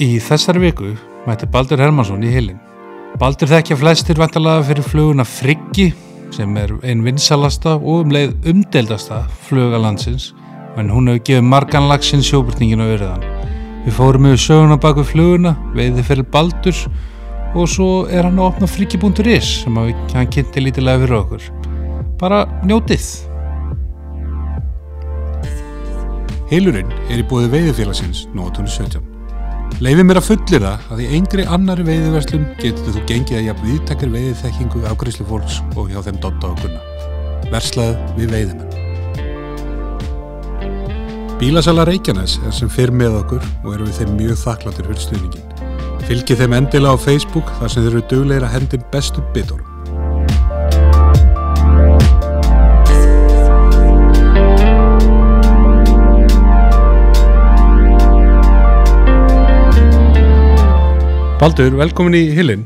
Í þessari viku mætti Baldur Hermannsson í Hylinn. Baldur þekkja flestir væntanlega fyrir fluguna Friggi, sem ein vinsalasta og leið umdeildasta fluga landsins, en hún hefur gefið margan laxinn sjóbyrtingin á Urriðann. Við fórum yfir söguna bak við fluguna, veiði fyrir Baldurs og svo hann að opna friggi.is sem hann kynnti lítilega fyrir okkur. Bara njótið! Hylurinn í boði veiðifélagsins Nóatúni 17. Leyfi mér að fullyrða að í engri annarri veiðiverslun getur þú gengið að jafn víðtækri veiðiþekkingu afgreiðslu fólks og hjá þeim Dodda og Gunna. Verslað við veiðimenn. Bílasala Reykjanes sem fer með okkur og erum við þeim mjög þakklátir fyrir stuðninginn. Fylgið þeim endilega á Facebook þar sem þeir eru duglegir að hendi bestu bitunum. Baldur, velkomin í Hylinn.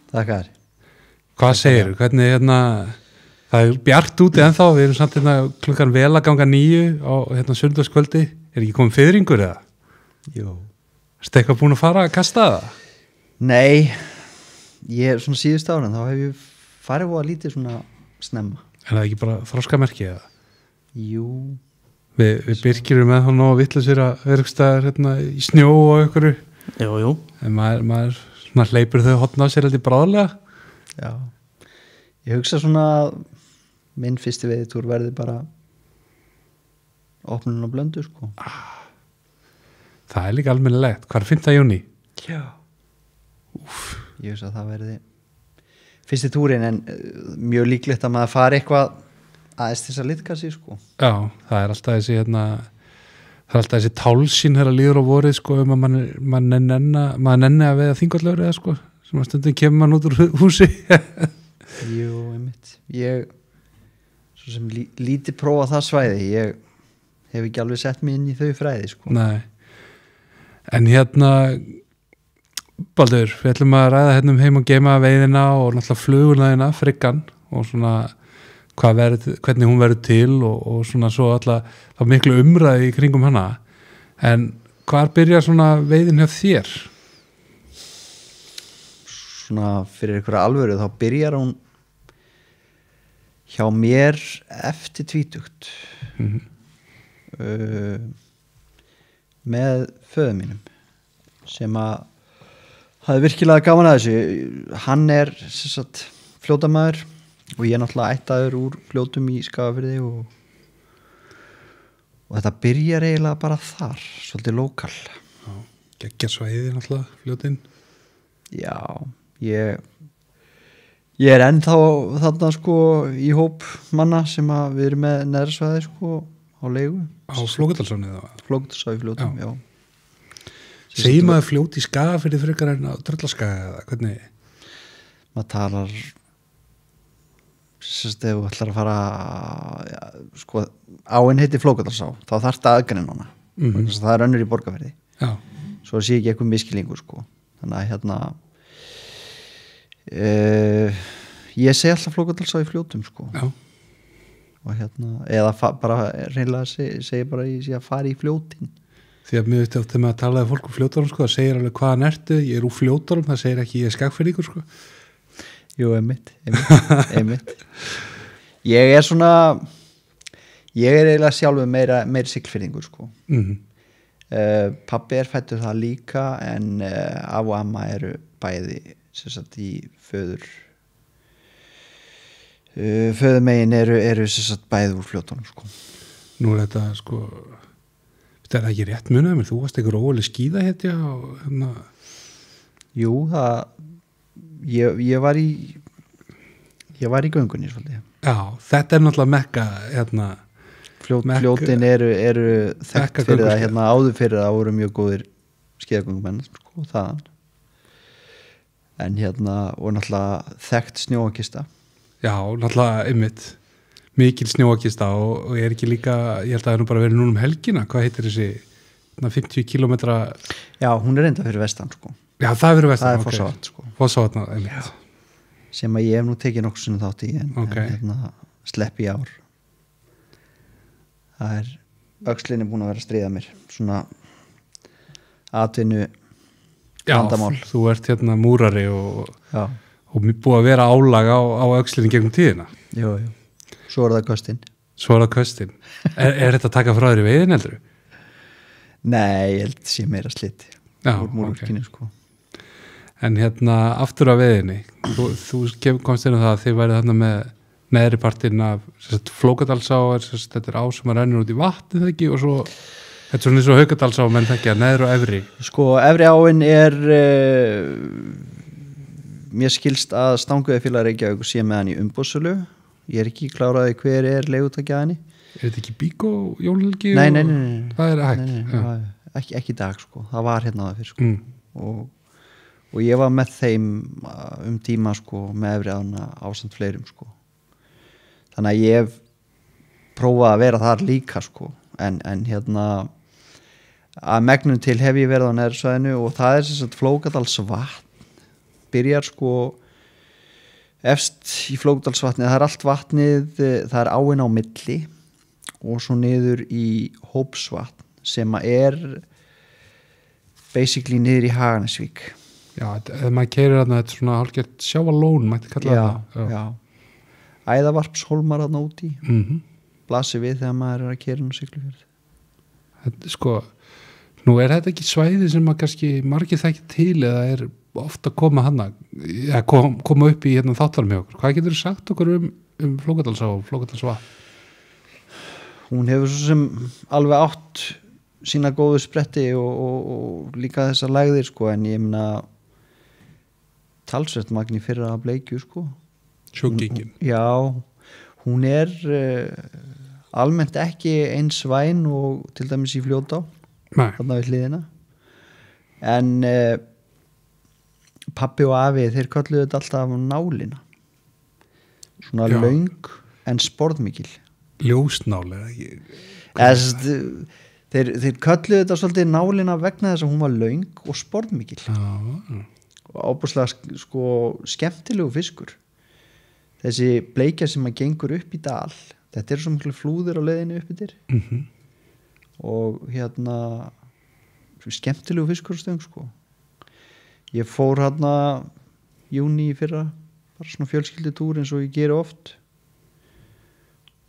Þakkar. Hvað segirðu? Hvernig það bjart úti ennþá, við erum samt klukkan vel að ganga 9 á sunnudagskvöldi. Ekki komið fiðringur eða? Jú. Ertu eitthvað búin að fara að kasta það? Nei, ég svona síðust ára, þá hef ég farið og að lítið svona snemma. Er það ekki bara þroskamerki eða? Jú. Við Birkirum með hann og vitlausir að verkstæðar í snjó og einhverju. Jú. En maður svona hleypur þau hotna á sér heldur bráðlega. Já. Ég hugsa svona að minn fyrsti veiðitúr verði bara opnun á Blöndu, sko. Það líka almennilegt. Hvað 5. júní? Já. Ég hugsa að það verði fyrsti túrin, en mjög líklegt að maður fari eitthvað aðeins þess að litka sig, sko. Já, það er alltaf þessi það er alltaf þessi tálsýn þegar líður á vorið, sko, að maður nenni að veiða Þingvallur eða, sko, sem að stundum kemur mann út úr húsi. Jú, einmitt. Ég svo sem lítið prófa það svæði, ég hef ekki alveg sett mig inn í þau fræði, sko. Nei. En Baldur, við ætlum að ræða heim og geima veiðina og náttúrulega fluguna Friggan og svona hvernig hún verður til og svona svo alltaf þá miklu umræði í kringum hana. En hvar byrjar svona veiðin hjá þér? Svona fyrir einhverja alvöru þá byrjar hún hjá mér eftir 20 með föður mínum sem að hafði virkilega gaman að þessu. Hann er sem sagt fljótamaður og ég er náttúrulega ættaður úr fljótum í Skagafirði og þetta byrjar eiginlega bara þar, svolítið lokal. Já, geggjasvæði náttúrulega fljótin. Já, ég er ennþá þarna, sko, í hóp manna sem að við erum með neðrsvæði, sko, á leigu. Á Flókudalsánni eða? Flókudalsá í fljótum, já. Segir maður fljót í Skagafirði frekar en á Tröllaskaga eða hvernig? Maður talar ef þú ætlar að fara sko, áinn heiti Flókudalsá, þá þarftu aðgreina hana. Það er önnur í Borgarfirði. Já. Svo sé ekki eitthvað miskilningur, sko. Þannig að ég segi alltaf Flókudalsá í fljótum, sko. Já. Og eða bara reynilega segi bara ég sé að fara í fljótin. Því að mjög eftir með að talaði fólk fljótarum, sko, það segir alveg hvaðan ertu, ég er úr fljótarum, það segir ekki ég er Skagfirðingur, sko. Jú, einmitt. Ég er eiginlega sjálfur meira Siglfirðingur, sko. Pabbi er fæddur það líka, en af og amma eru bæði sem sagt í föðumegin eru sem sagt bæði úr fljótunum, sko. Nú er þetta, sko, þetta er ekki rétt munið mér, þú varst einhver óvaleg skíðahetja og Jú, ég var í göngunni svolítið. Já, þetta er náttúrulega mekka fljótin eru þekkt fyrir það áður fyrir það voru mjög góðir skíðagöngumenn, sko, þaðan. En og náttúrulega þekkt snjóakista. Já, náttúrulega einmitt mikil snjóakista og ég er ekki líka, ég held að það er nú bara verið núna helgina, hvað heitir þessi 50 kilometra? Já, hún er enda fyrir vestan, sko. Já, það er fyrir vestan, ok. Það er Fossárvatn, sko. Fossárvatn, einmitt. Sem að ég hef nú tekið nokkuð sinni þátt í en slepp í ár. Það er öxlinni búin að vera að stríða mér svona atvinnu vandamál. Já, þú ert hérna múrari og Já, búið að vera álag á öxlinni gegnum tíðina. jú. Svo er það kostinn. Svo er það köstin. Er þetta að taka frá þér í veiðin heldur? Nei, ég held sé meira slitt úr múrkinu, sko. En hérna aftur á veiðinni, þú komst inn á það að þið værið þarna með neðri partinn af Flókadalsá, þetta er á sem að rennur út í vatn, eða ekki, og svo þetta er svona eins og Haukadalsá, menn þekkja, neðri og efri. Sko, efri áin er mér skilst að Stanguðafélag Reykjavíkur sé með hann í umboðssölu. Ég er ekki kláraði hver er leigutaki að henni. Er þetta ekki Bíkó, Jólhelgi? Nei. Það er hægt. Nei, ekki í dag, sko. Það var hérna á það fyrir, sko. Og ég var með þeim tíma, sko, með efri ána ásamt fleirum, sko. Þannig að ég hef prófað að vera þar líka, sko. En hérna að megnum til hef ég verið á neðrsvæðinu og það er sem sagt Flókadalsvatn byrjar sko efst í Flókadalsvatni, það er allt vatnið, það er áin á milli og svo niður í Hópsvatn sem að er basically niður í Haganesvík. Já, ef maður keyrir þarna, þetta er svona hálfgert sjávarlón, mætti kalla það. Já. Æðavarpshólmar þarna úti. Blasir við þegar maður er að keyra inn á Siglufjörð. Sko, nú er þetta ekki svæði sem að kannski margir þekki til eða er ofta að koma hana, eða koma upp í hérna þáttanum hjá okkur. Hvað getur þú sagt okkur um Flókadalsá og Flókadalsvatn? Hún hefur svo sem alveg átt sína góðu spretti og líka þessar lægðir, sko, en ég meina talsvert magni fyrir að bleikju, sko. Sjógengin. Já, hún er almennt ekki eins væn og til dæmis í Fljótá. Nei. Þarna við hliðina. En pabbi og afi, þeir kölluðu þetta alltaf nálina. Svona löng en sporðmikil. Ljósnál eða ekki? Þeir kölluðu þetta svolítið nálina vegna þess að hún var löng og sporðmikil. Og ábúrslega sko skemmtilegu fiskur. Þessi bleikja sem að gengur upp í dal, þetta er svo miklu flúðir á leiðinu upp yfir. Og hérna skemmtilegu fiskur stöng, sko. Ég fór hérna júní í fyrra, bara svona fjölskyldutúr eins og ég geri oft.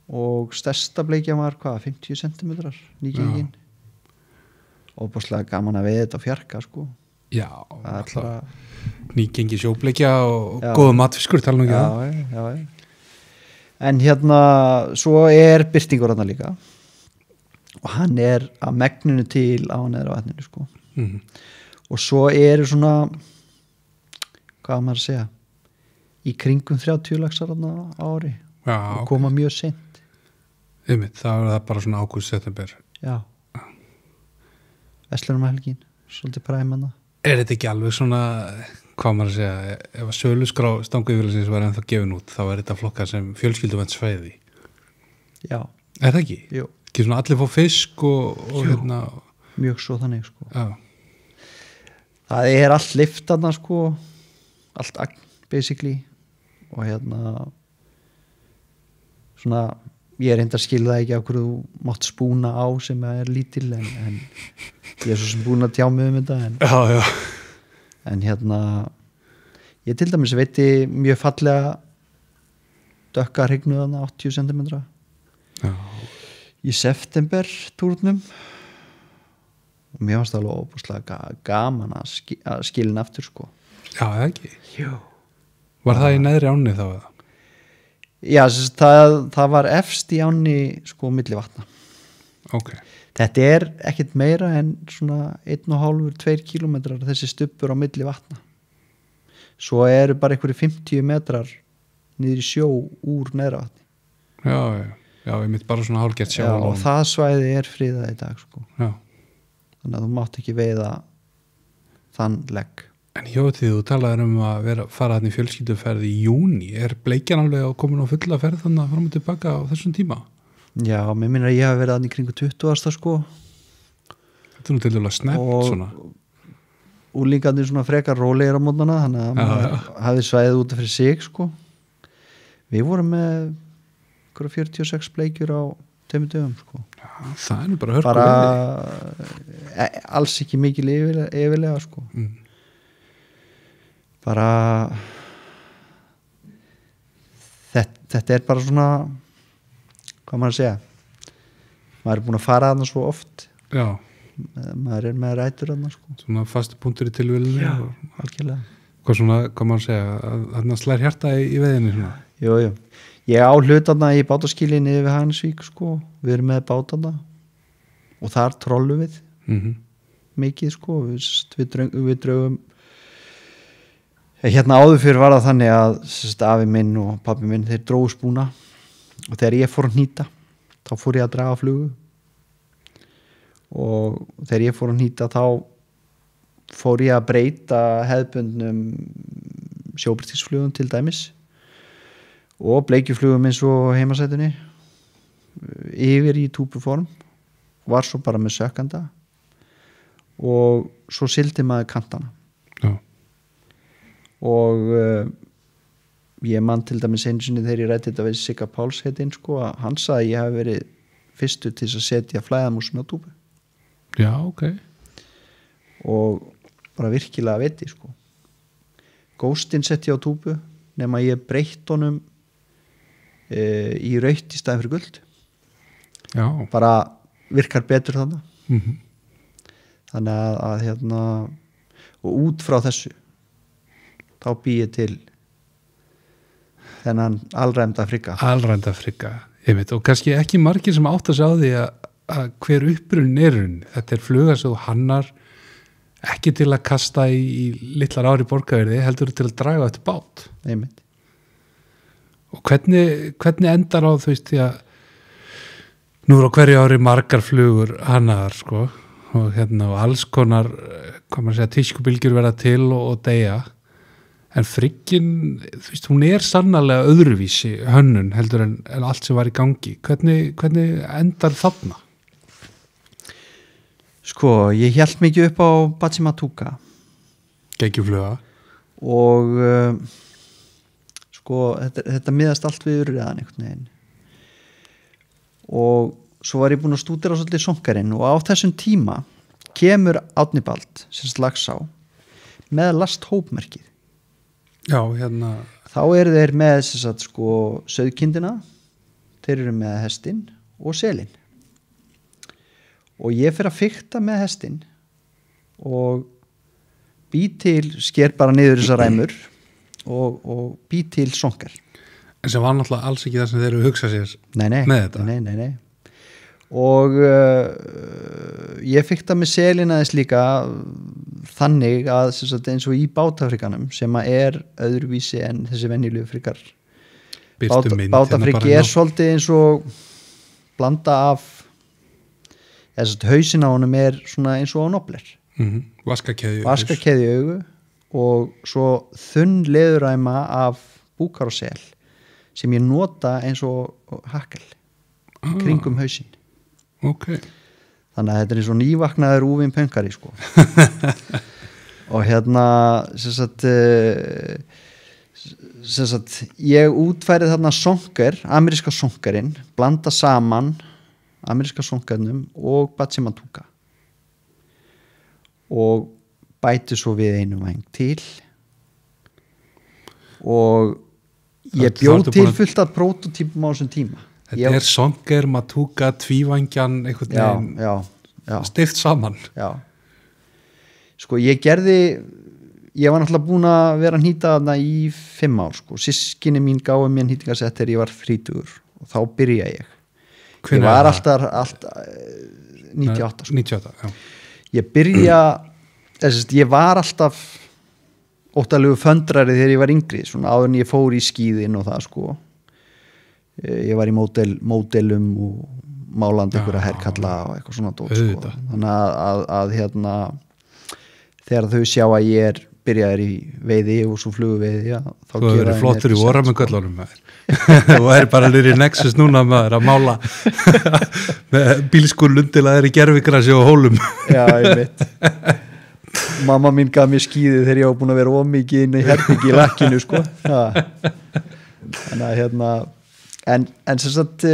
Og stærsta bleikja var 50 cm nýgengin. Óbúrslega gaman að veiða þetta á fjarka, sko. Já, alltaf nýgengi sjóbleikja og góða matfiskur, tala nú ekki það. Já. En hérna svo er Birtingur hérna líka og hann er að megninu til á neðra vatninu, sko. Og svo eru svona hvað maður að segja í kringum 30 laxar hérna á ári. Og koma mjög seint. Það er það bara svona ágúst, september. Já. Verslunarhelgin, svolítið præmanna. Er þetta ekki alveg svona, hvað maður að segja, ef að söluskrá Stanguðafélagsins var ennþá gefin út, þá er þetta flokkað sem fjölskylduvænt svæði? Já. Er það ekki? Jú. Ekki svona allir fá fisk og hérna... Mjög svo þannig, sko. Já. Það er allt lyft þarna, sko, allt agn, basically, og hérna, svona, ég er enda að skilja það ekki á hverju þú mátt spúna á sem er lítil, en ég er svo sem búin að tjá mig þetta, en hérna, ég til dæmis veiti mjög fallega dökka hrygnu þarna 80 cm í september túrnum og mér fannst það alveg óbúslega gaman að skilja aftur, sko. Já, eða ekki? Jú. Var það í neðri ánni þá eða? Já, það var efst í ánni, sko, milli vatna. Ok. Þetta er ekkit meira en svona 1,5-2 kilometrar þessi stubbur á milli vatna. Svo eru bara einhverju 50 metrar niður í sjó úr neðra vatni. Já, ég mitt bara svona hálfgert sjá. Já, og það svæði er friðað í dag, sko. Já. Þannig að þú mátt ekki veiða þann legg. En því þú talaður að fara þarna í fjölskylduferð í júní, er bleikjan alveg að koma á fulla ferð þannig að fram og tilbaka á þessum tíma? Já, mér minnir að ég hafi verið þarna í kringu 20. sko. Þetta er nú til dæla snett svona. Og úlingarnir svona frekar rólegir á mótnana, þannig að maður hafði svæðið út af fyrir sig, sko. Við vorum með 46 bleikjur á 2 dögum, sko. það er nú bara hörku bara alls ekki mikil yfirlega sko bara þetta bara svona hvað maður að segja maður búin að fara þarna svo oft já, maður með rætur þarna sko svona fastu punktur í tilvílunni já, algjörlega hvað maður að segja þarna slær hjarta í veðinni svona jú, ég á hlutarna í bátaskilinni við Hansvík sko, við erum með bátana og þar trollum við mikið sko við draugum hérna áður fyrir var það þannig að afi minn og pabbi minn þeir drógu spúna og þegar ég fór að hnýta þá fór ég að draga flugu og þegar ég fór að hnýta þá fór ég að breyta hefðbundnum sjóbrytisflugum til dæmis og bleikjuflugum eins og heimasætunni yfir í túpuform var svo bara með sökkanda og svo sildi maður kantana já. Og ég man til dæmis einu sinni þegar ég rætti þetta við Sigga Páls heitinn sko að hann sagði að ég hef verið fyrstu til að setja flæðamúsin á túpu já, ok og bara virkilega viti sko Ghostin setti á túpu nema ég breytt honum í rautt í staðin fyrir guld já. bara virkar betur þannig þannig að hérna og út frá þessu þá býið til þennan alræmda frigga ég veit, og kannski ekki margir sem átt að sjá því að hver upprunn er þetta er fluga sem þú hannar ekki til að kasta í litlar ári borgarverði, heldur til að draga þetta bát einmitt og hvernig endar á þú veist því að nú er á hverju ári margar flugur hannaðar sko og hérna og alls konar hvað maður segja tískubylgjur verða til og deyja en friggin, þú veist, hún er sannarlega öðruvísi hönnun heldur en allt sem var í gangi. Hvernig endar þarna? Sko, ég hélt mikið upp á Batsimatuka. Geggjufluga. Og sko, þetta miðast allt við urriðan einhvern veginn. Og svo var ég búin að stúdera svolítið sonkarinn og á þessum tíma kemur Árni Bald, sem Laxá, með lasthópmerkið. Já, hérna þá eru þeir með sagt, sko, sauðkindina, þeir eru með hestinn og selinn og ég fer að fikta með hestinn og bý til, sker bara niður þessar ræmur og bý til sonkar en sem var náttúrulega alls ekki það sem þeir eru að hugsa sér með þetta nei. Og ég fikta með selinn aðeins líka þannig að sagt, eins og í bátafrikanum sem að er öðruvísi en þessi venjulegu frikar bátafriki svolítið eins og blanda af hausin á honum er svona eins og á nobler vaskakeðju augu og svo þunn leðuræma af búkar og sel sem ég nota eins og hakkel kringum hausin okay. Þannig að þetta er eins og nývaknaður úvinn pöngari sko og hérna sem sagt ég útfærið þarna sonker, ameríska sonkarinn blanda saman ameríska sonkarnum og Batsimatuka og bæti svo við einu væng til og ég bjóð til fullt af prototípum á þessum tíma Þetta er sonker, Matuka, tvívangjan einhvern veginn já. Stift saman Já Sko ég var náttúrulega búin að vera að hnýta þarna í 5 ár sko. Systkini mín gáði mér hnýtingasett þegar ég var 30 og þá byrja ég Ég var alltaf 98 sko. 98, já Ég var alltaf óttalegu föndrari þegar ég var yngri svona áður en ég fór í skíðin og það sko ég var í módelum og málandi einhverja herkalla og eitthvað svona dót sko. Þannig að hérna þegar þau sjá að ég byrjaður í veiði og svo fluguveiði þá þú hefur verið flottur í voru með göllunum og er bara nýri í Nexus núna maður að mála með bílskúrlund til að það er í gervigrasi og hólum Já, ég veit Mamma mín gaf mér skíði þegar ég var búin að vera ómikið inn í herbyggi í lakkinu sko þannig að hérna en sem sagt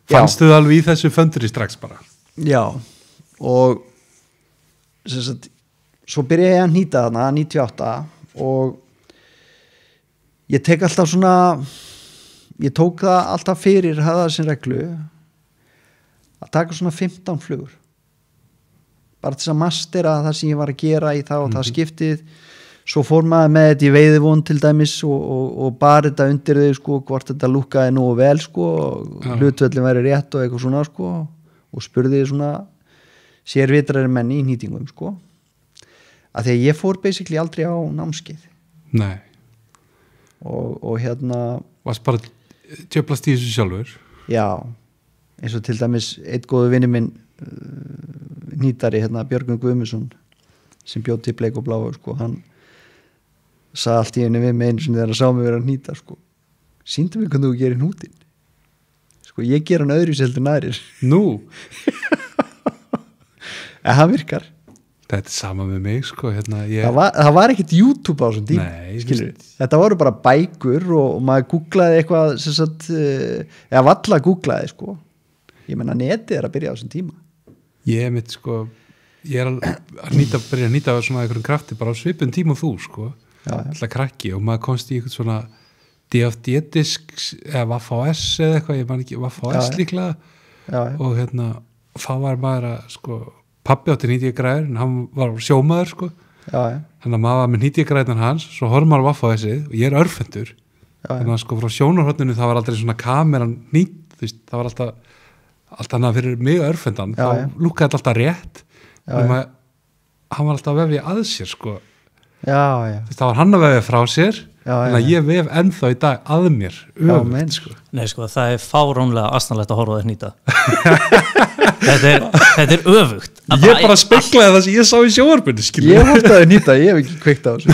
Fannstu það alveg í þessu föndri strax bara? Já, og sem sagt, svo byrjaði ég að nýta þarna 98 og ég tek alltaf svona, ég tók það alltaf fyrir, hafði það sem reglu að taka svona 15 flugur bara til að mastera það sem ég var að gera í það og það skiptið. Svo fór maður með þetta í veiðivón til dæmis og bara þetta undir þau sko, hvort þetta lúkkaði nú vel sko, hlutvöllin væri rétt og eitthvað svona sko, og spurði svona sérvitrari menni í nýtingum sko, að því að ég fór basically aldrei á námskeið. Nei. Og hérna Varst bara tjöplast í þessu sjálfur? Já, eins og til dæmis einn góðu vinur minn nýtari, hérna Björgun Guðmundsson sem bjóð til Bleik og Bláu sko, hann sagði allt í einu við mig einu sem þegar hann sá mig vera að nýta sko, sýndu mig hvernig þú gerir hnútin sko, ég ger hann öðru seldur nærir. Nú? En það virkar. Þetta er sama með mig sko, hérna það var ekkert YouTube á þessum tíma. Nei, skilur, þetta voru bara bækur og maður googlaði eitthvað sem sagt, eða valla googlaði sko, ég menna netið er að byrja á þessum tíma. Ég mitt sko, ég er að byrja að nýta svona einhverjum krafti bara á svipun tíma og þú sko, alltaf krakki og maður komst í eitthvað svona DFD-disk eða Waff-OS eða eitthvað, ég man ekki, Waff-OS líklega og hérna, þá var maður að sko, pabbi átti nýtíkagræður en hann var sjómaður sko, þannig að maður var með nýtíkagræðan hans, svo horfum maður Waff-OS-ið og ég er örfendur, þannig að sko frá sjónarhorninu það var aldrei svona kameran nýtt, það var alltaf hana fyrir mig örfendan, þá lúkkaði þetta alltaf rétt hann var alltaf að vefja að sér sko, það var hann að vefja frá sér en að ég vef ennþá í dag að mér öfugt sko. Nei sko, það er fáránlega asnalegt að horfa á þér nýta. þetta er öfugt. Ég bara speklaði það sem ég sá í sjónvarpinu. Ég horfði að nýta, ég hef ekki kveikt á þessu.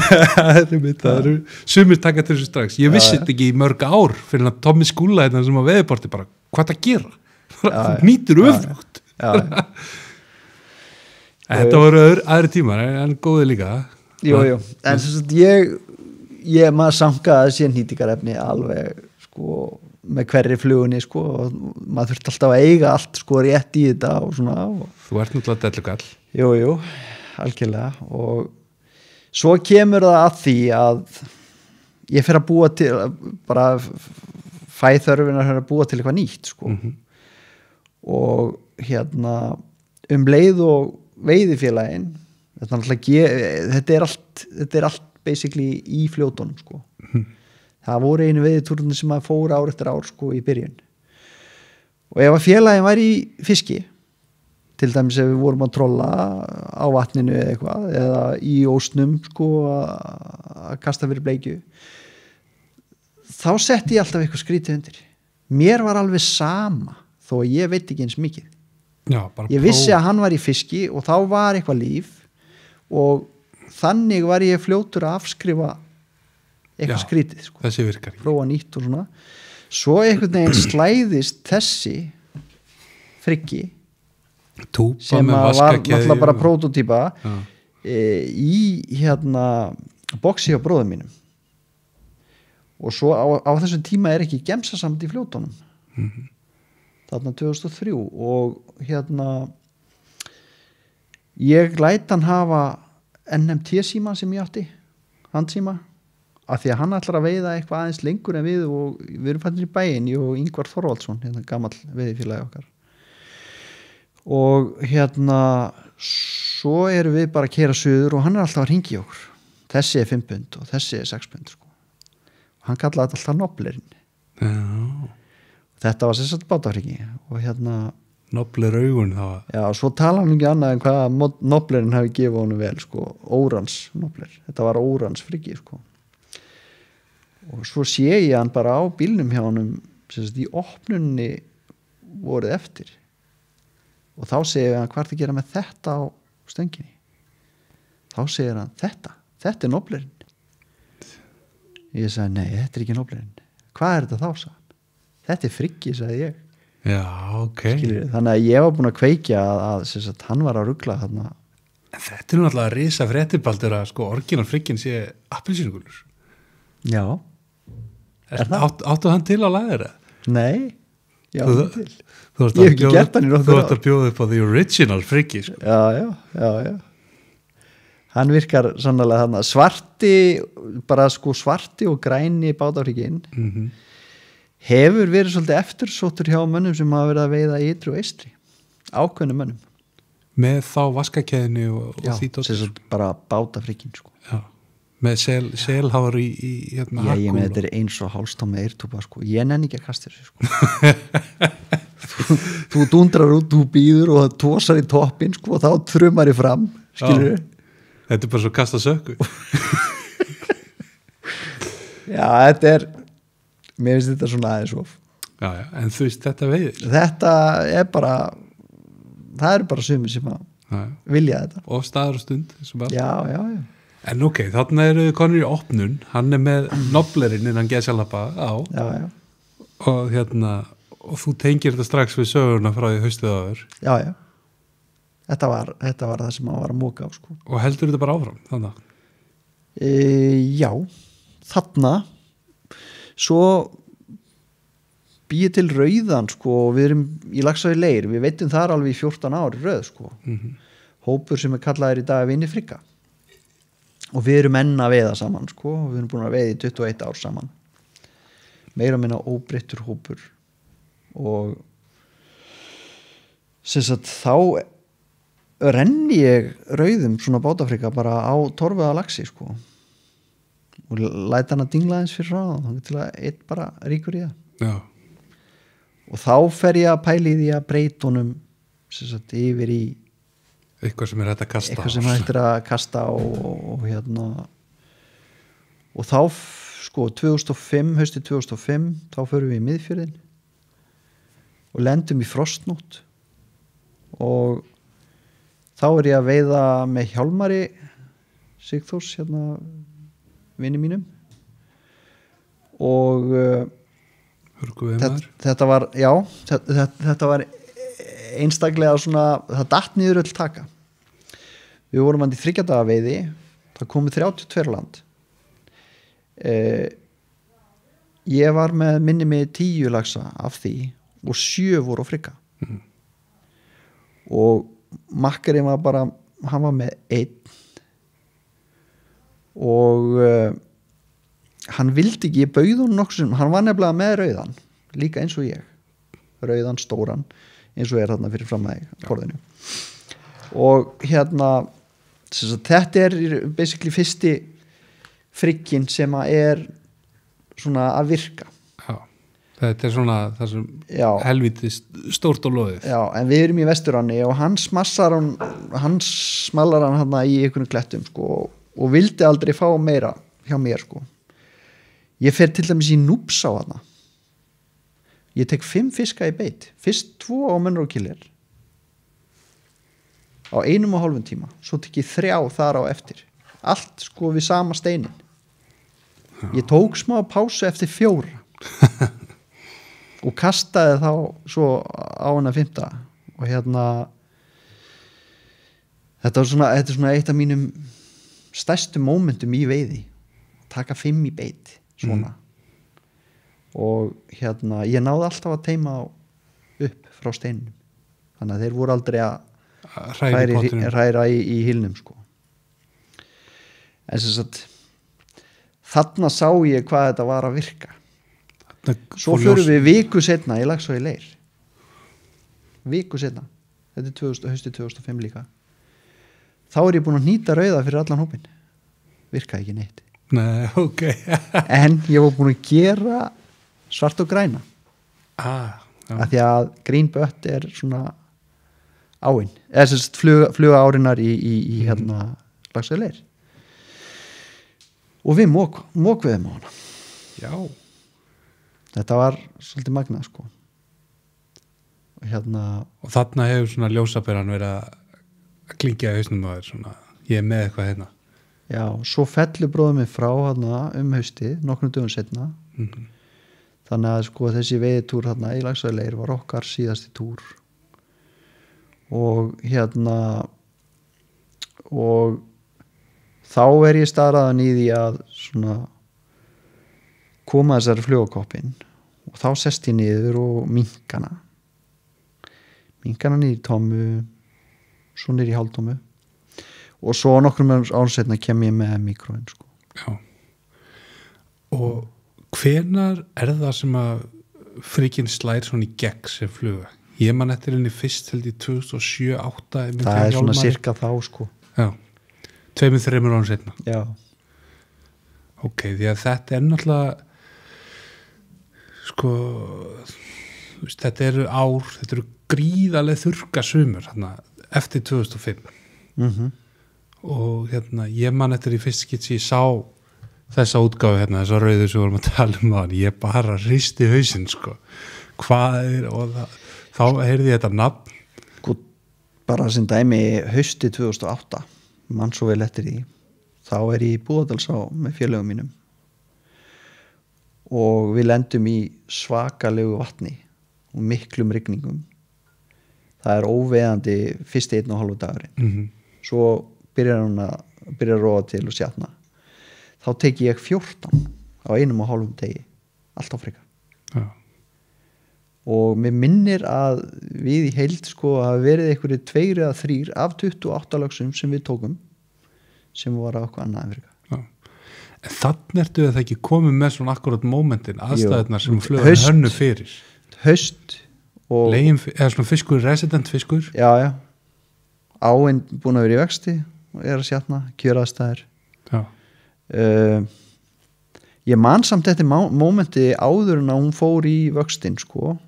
Það eru sumir taka til þessu strax. Ég vissi þetta ekki í mörg ár fyrir að Tommi Skúla þetta sem á veðiborti bara, hvað það gera? Þú nýtur öfugt. Þetta voru aðri tímar en góði líka. Jú, en þess að ég maður sankaði sér nýtingarefni alveg sko með hverri flugunni sko og maður þurfti alltaf að eiga allt sko rétt í þetta og svona. Þú ert náttúrulega dellugall. Jú, algjörlega, og svo kemur það að því að ég fer að búa til bara fæ þörfina að búa til eitthvað nýtt sko og hérna leið og veiðifélagin þetta er allt basically í fljótunum sko. Það voru einu veiðitúrunum sem að fóra ár eftir ár sko í byrjun og ef að félagin var í fiski til dæmis ef við vorum að trolla á vatninu eða eitthvað eða í ósnum sko að kasta fyrir bleikju þá setti ég alltaf eitthvað skrítið undir. Mér var alveg sama þó að ég veit ekki eins mikið. Ég vissi að hann var í fiski og þá var eitthvað líf og þannig var ég fljótur að afskrifa eitthvað skrítið sko. Þessi virkar prófa nýtt og svona svo einhvern veginn slæðist þessi friggi sem var náttúrulega bara prótótýpa í hérna boxi á bróðum mínum og svo á þessum tíma er ekki gemsasamt í fljótunum þarna 2003 og hérna ég læt hann hafa NMT síma sem ég átti handsíma, af því að hann ætlar að veiða eitthvað aðeins lengur en við og við erum fannir í bæinn, ég og Ingvar Þorvaldsson hérna gamall veiðifélagi okkar og hérna svo erum við bara að keyra suður og hann er alltaf að hringja í okkur, þessi er 5 pund og þessi er 6 pund sko. Og hann kallaði alltaf Noblerinn þetta var sérstaklega bátafriki og hérna Nobler augun þá. Já, svo tala hann ekki annað en hvað Noblerinn hafi gefið honum vel sko, Órans Nobler, þetta var Órans friki sko og svo sé ég hann bara á bílnum hjá honum sem sagt í opnunni voruð eftir og þá segir hann hvað er að gera með þetta á stönginni þá segir hann þetta er Noblerinn ég sagði nei, þetta er ekki Noblerinn hvað er þetta þá, sagði hann þetta er friki, sagði ég Já, ok. Skilur, þannig að ég var búin að kveikja að hann var að rugla þarna. En þetta er náttúrulega að risa fréttibaldur að sko orginal frikkin sé appelsínugulur. Já. Áttu hann til að laga þetta? Nei, Já, Þú- til. Þú ert Ég hef að ekki bjóða- gert hann í nokkur Þú ár. ert að bjóða upp á the original friki sko. Já. Hann virkar sannlega þarna svarti og græni bátafríkin hefur verið svolítið eftirsóttur hjá mönnum sem hafa verið að veiða í ytri og eystri, ákveðnum mönnum. með þá vaskakeðinu og því dóti, sem sagt bara bátafríkin sko. Já. Með selhár í hérna Já, ég með hakkúl þetta er eins og hálstá með eirtúpa sko. Ég nenni ekki að kasta þessu sko. þú dundrar út, þú býður og það tósar í toppin sko, og þá þrumar í fram, skilur Þetta er bara svo kasta sökku Já, þetta er mér finnst þetta svona aðeins of já, en þú veist þetta veiðir þetta er bara það eru bara sumir sem að já. vilja þetta Og staður og stund já. En ok, þarna eru þið konur í opnun hann er með noblerinn innan geðsjalapa á Já. og hérna og þú tengir þetta strax við sögurna frá því haustið áður Já. Þetta var það sem maður var að móka á sko. og heldur þetta bara áfram þannig Já, þarna svo býið til rauðan sko, og við erum í Laxári Leir, við veitum þar alveg í 14 ári rauð sko. Hópur sem er kallaður í dag Vinni Frigga og við erum enn að veiða saman sko, og við erum búin að veiða í 21 ár saman meira minna óbreyttur hópur og sem sagt þá renni ég rauðum svona bátafrika bara á torfiða laxi sko og læta hann að dingla eins fyrir frá þannig til að eitt bara ríkur í það Já, og þá fer ég að pæli í því að breyta honum sem sagt yfir í eitthvað sem er hægt að kasta eitthvað sem hægt er að kasta og hérna og þá sko 2005, haustið 2005 þá förum við í Miðfjörðin og lendum í frostnótt og þá er ég að veiða með Hjálmari Sigþórs hérna vini mínum og þetta var þetta var einstaklega svona það datt niður öll taka við vorum hann í 3 daga veiði það komið 32 land ég var með minni með 10 laxa af því og 7 voru á frigga og makkarinn var bara hann var með 1 og hann vildi ekki, ég bauð hún nokkuð hann var nefnilega með rauðan líka eins og ég, rauðan stóran eins og er þarna fyrir fram að borðinu og hérna þetta er basically fyrsti frigginn sem að er svona að virka Já, þetta er svona það sem helviti stórt og loðið Já, en við erum í Vesturanni og hann smallar hann hann í einhvern klettum sko, og vildi aldrei fá meira hjá mér sko ég fer til dæmis í núps á hana ég tek 5 fiska í beit fyrst 2 á Munro Killer á 1,5 tíma svo tek ég 3 þar á eftir allt sko við sama steinin ég tók smá pásu eftir 4 og kastaði þá svo á hana 5 og hérna þetta er svona eitt af mínum stærstu mómentum í veiði taka 5 í beit svona og hérna ég náði alltaf að teima upp frá steinum þannig að þeir voru aldrei að hræra í hylnum sko en sem sagt þarna sá ég hvað þetta var að virka svo fyrir við viku setna í Laxá í Leir viku setna þetta er haustið 2005 líka þá er ég búin að nýta rauða fyrir allan hópin virkaði ekki neitt Nei, ok en ég var búin að gera svart og græna af því að green butt er svona áin eða sem sagt fluga árinar í hérna Laxá í Leir og við mókviðum á hana Já þetta var svolítið magnað sko og hérna og þarna hefur svona ljósaperan verið að klingja í hausnum á þér svona, ég er með eitthvað hérna já, svo fellur bróðum mig frá hana haustið, nokkrum dögum setna þannig að sko þessi veiðitúr hana í Laxá í Leir var okkar síðasti túr og hérna og þá er ég staraðan í því að svona koma þessari flugakoppin og þá sest ég niður og minkana niður í tómu svo niður í hálftómu og svo nokkrum árum setna kem ég með mikróin sko. Já. Og hvenar það sem að Frikinn slær svona í gegn sem fluga? Ég man eftir henni fyrst held í 2007-08 það svona cirka þá sko. Já, 2-3 árum setna. Já. Ok, því að þetta náttúrulega sko þetta eru gríðarlega þurrka sumur eftir 2005 og ég man eftir í fyrst skitsi ég sá þessa útgáfu þessa rauðu sem vorum að tala það ég bara hristi hausinn sko hvað og þá heyrði ég þetta nafn sko, bara sem dæmi hausti 2008 mann svo vel eftir því þá ég í Búðardalsá með félögum mínum og við lendum í svakalegu vatni og miklum rigningum það óveðandi fyrsti 1,5 dagurinn svo byrjar að róa til og sjatna þá teki ég 14 á 1,5 degi allt á frika Já. og mér minnir að við í heild sko hafa verið einhverju 2 eða 3 af 28 lagsum sem við tókum sem var á eitthvað annað en frika En þannig ertu það ekki komið með svona akkurat momentin aðstæðunar sem flugur hönnu fyrir haust og eða svona fiskur, resident fiskur já áinn búin að vera í vexti og að sjatna, kjöraðstæður ég man samt þetta momenti áður en að hún fór í vöxtin sko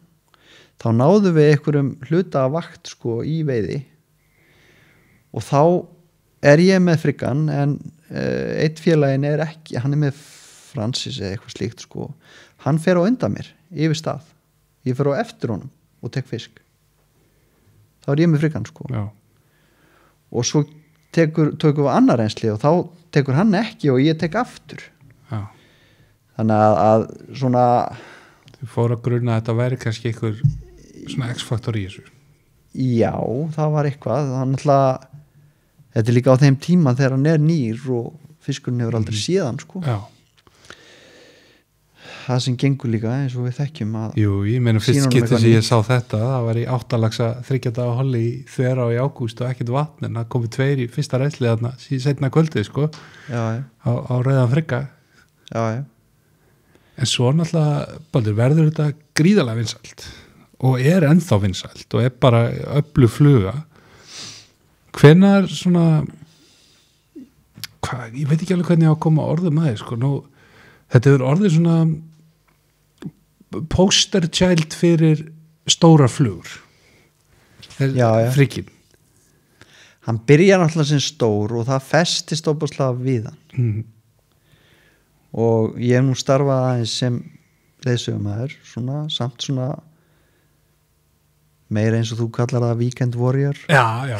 þá náðum við einhverjum hluta vakt sko í veiði og þá ég með Frikkan en eitt félagin ekki, hann með Francis eða eitthvað slíkt sko hann fer á undan mér yfir stað ég fer á eftir honum og tek fisk þá ég með Frikkan sko Já. og svo tökum við annar reynsli og þá tekur hann ekki og ég tek aftur Já. þannig að svona Þú fór að gruna að þetta væri kannski einhver svona X-faktor í þessu já, það var eitthvað þannig að þetta líka á þeim tíma þegar hann nýr og fiskurinn hefur aldrei séðan sko Já. það sem gengur líka eins og við þekkjum að Jú, ég meina fyrst skipti sem ég sá þetta það var í 8 lagsa 3 daga holli í Þverá í ágúst og ekkert vatn en það komi 2 í fyrsta reynsli þarna seinna kvöldið sko já. á rauðan Frikka Já. en svo náttúrulega Baldur, verður þetta gríðarlega vinsælt og ennþá vinsælt og bara öflug fluga hvenær svona ég veit ekki alveg hvernig ég á að koma orðum að sko. Þetta hefur orðið svona poster child fyrir stóra flugur Frikinn hann byrjar náttúrulega sem stór og það festist óbúslega við hann og ég hef nú starfað aðeins sem leiðsögumæður samt svona meira eins og þú kallar það weekend warrior Já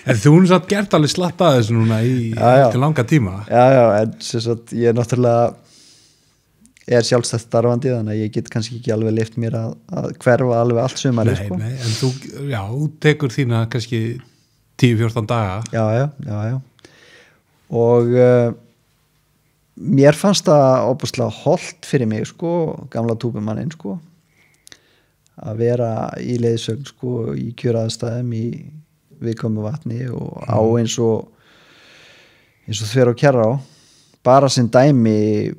en þú hún satt gert alveg slatt að þessu núna í til langa tíma en sem sagt ég náttúrulega sjálfstætt starfandi þannig að ég get kannski ekki alveg leyft mér að hverfa alveg allt sumari sko. Nei, en þú tekur þína kannski 10-14 daga Já og mér fannst það óbúslega holdt fyrir mig sko, gamla túbumanninn sko að vera í leiðsögn sko í kjöraðastæðum í viðkomu vatni og á eins og Þverá Kjarrá bara sem dæmi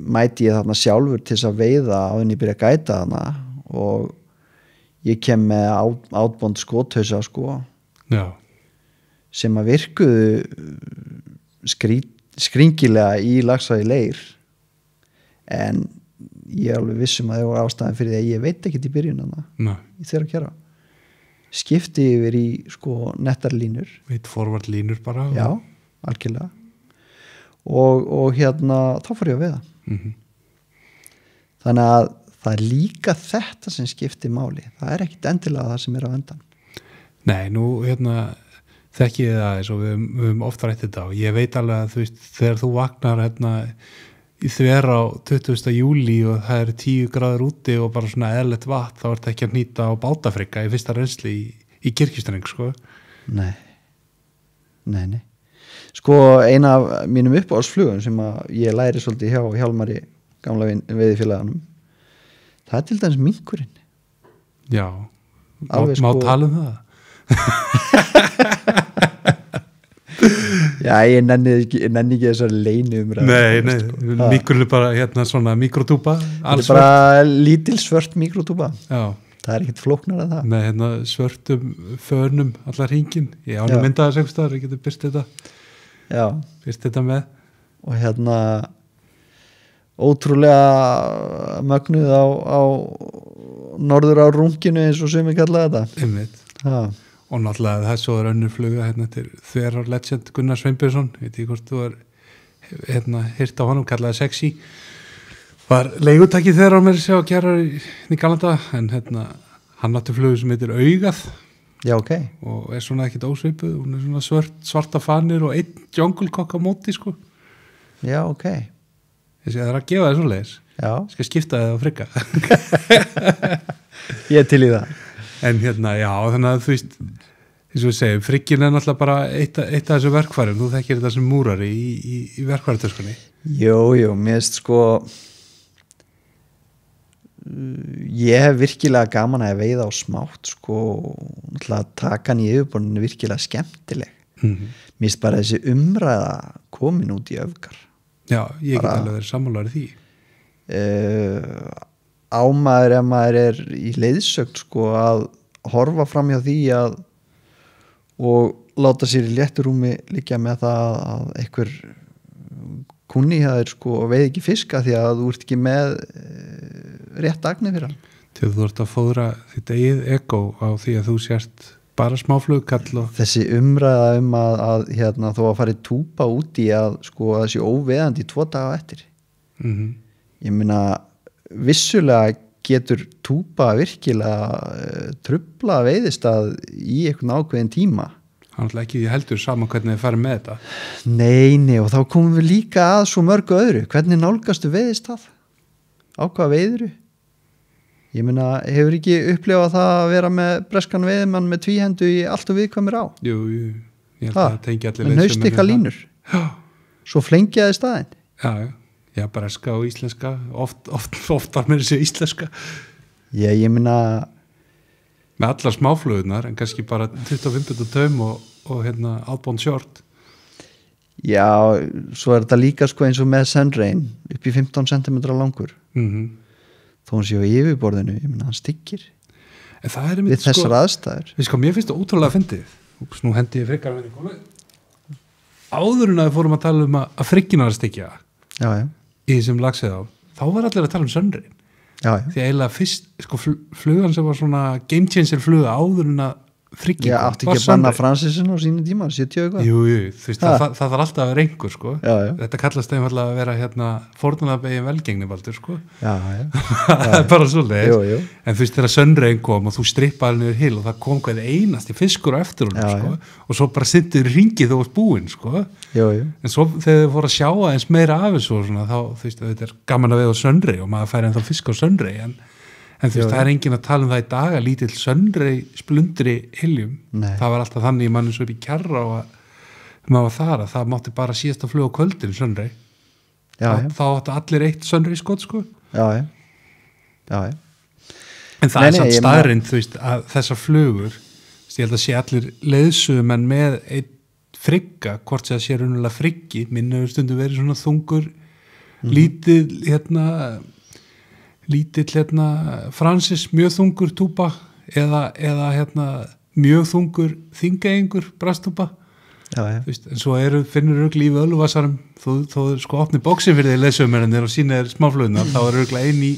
mæti ég þarna sjálfur til þess að veiða á henni byrja að gæta þarna og ég kem með átbónd skothausa sko Já. sem að virkuðu skringilega í laxa í leir en ég alveg vissum að það voru ástæðan fyrir því að ég veit ekki í byrjun þarna í Þverá Kjarrá skipti yfir í sko nettar línur forward línur bara já, algjörlega og þá fór ég að veiða þannig að það líka þetta sem skipti máli það ekkit endilega það sem á endan Nei, nú þekki ég það eins og við höfum ofta rætt þetta og ég veit alveg að þú veist þegar þú vaknar í Þverá 20. júlí og það eru 10 gráður úti og bara svona eðlilegt vatn þá ertu ekki að nýta á bátafrikka í fyrsta reynsli í Kirkjustreng sko Nei sko eina af mínum uppáhaldsflugum sem að ég læri svolítið hjá Hjálmari gamla veiðifélaganum það til dæmis minkurinn. Já, Alveg má sko- tala um það. Já, ég nenni ekki þessar leini umræður. Nei, mikrul er bara hérna svona mikrotúpa. Það er bara lítil svört mikrotúpa. Já, Það er ekkert flóknar en það. með hérna svörtum fönum allar hringin. Ég ánum Já. mynda þess einhverstaðar, ég getur byrst þetta með. Og ótrúlega mögnuð á norður á runginu eins og sem við kallaði þetta. Einmitt. Ha. Og náttúrulega það svo er önnur fluga hérna til Þverar legend Gunnar Sveinbjörnsson, veit ég hvort þú er hýrt á honum, kallaði Sexy, var leigutakið Þverar með sér að gera í Galanda, en hann átti flugu sem heitir Augað Já, ok. og er svona ekkit ósvipuð, hún er svona svarta fanir og einn jongulkokk á móti sko. Já, ok. Ég sé það er að gefa það svoleiðis, Já, ég skal skipta það á frigga. ég er til í það. En já, þannig að þú veist, eins og við segjum, friggin er náttúrulega bara eitt af þessu verkfærum, þú þekkir þetta sem múrari í verkfæratöskunni. Jú, mér finnst sko ég hef virkilega gaman að veiða á smátt sko, náttúrulega takan í yfirborðinu er virkilega skemmtileg. Mm. Mér finnst bara þessi umræða komin út í öfgar. Já, ég get Bara- alveg verið sammálaður í því. Ámaður ef maður er í leiðsögn sko að horfa fram hjá því að og láta sér í létturúmi líka með það að einhver kunni það er sko og veið ekki fiska því að þú ert ekki með rétt agni fyrir hann. Þegar þú ert að fóðra þitt eigið ego á því að þú sért bara smáflugkall og Þessi umræða að þó að fara í túpa út í að sko að þessi óveðandi í 2 daga eftir. Ég meina vissulega getur túpa virkilega trufla veiðistað í einhvern ákveðin tíma. hann er ekki heldur saman hvernig þið farið með þetta. Nei, og þá komum við líka að svo mörgu öðru. Hvernig nálgastu veiðistað? Á hvað veiðuru? Ég meina, hefur ekki upplifað það að vera með breskan veiðimann með tvíhendu í allt og viðkvæmur á? Jú, ég held að það tengi allir með naustika línur. Já. Svo flengjaði staðinn. Já, breska og íslenska, oft var mér þessi íslenska. Já, ég meina með allar smáflöðunar, en kannski bara 25 taum og outbound short. Já, svo er þetta líka sko eins og með Sunrain upp í 15 cm langur. Þó hann sé á yfirborðinu, ég meina hann styggir En það er við þessar aðstæður. Mér finnst það ótrúlega að fyndið. Nú hendi ég frikar með því. Áður en að við fórum að tala um að friggina að styggja Já. í þessum lagsið á, þá var allir að tala um Sunrain. Já. Því eiginlega fyrst, sko, flugan sem var svona game changer fluga áður en að friggina Já, átti ekki að banna Francisinn á sínu tíma, 70 eitthvað. Jú, þú veist, það þarf alltaf að vera einhver, sko. Já. Þetta kallast einfallega að vera fórnarnabegin velgengni, Baldur, sko. Já. Það er bara svoleiðis. Jú. En þú veist, þegar Sunrain kom og þú strippaði niður hil og það kom hvað einasti fiskur á eftir honum, sko. Og svo bara sittur ringið þú varst búinn, sko. Jú. En svo þegar þið fóru að sjá aðeins meira af þessu og svona, þá, þú veist, þetta er gaman að veiða á Sunrain og maður færi ennþá fisk á Sunrain, en þú veist, það er enginn að tala um það í dag að lítill Sunrain splundri hiljum. Nei. Það var alltaf þannig í mann eins og upp í Kjarrá að maður var þar að það mátti bara síðast að fluga á kvöldin Sunrain. Já. Þá áttu allir eitt Sunrain skot, sko. Já. En það er samt staðrind, þú veist, að þessar flugur, ég held að sé allir leiðsögum en með einn frigga, hvort sem það sé raunulega friggi, minn hefur stundum verið svona þungur, lítill Francis, mjög þungur túpa eða mjög þungur þingeyingur brastúpa. Já. Veist, en svo finnur örugglega í völuvasarum þó sko opni bóksi fyrir því leiðsögumennir og sína er smáflöðunar, þá er örugglega ein í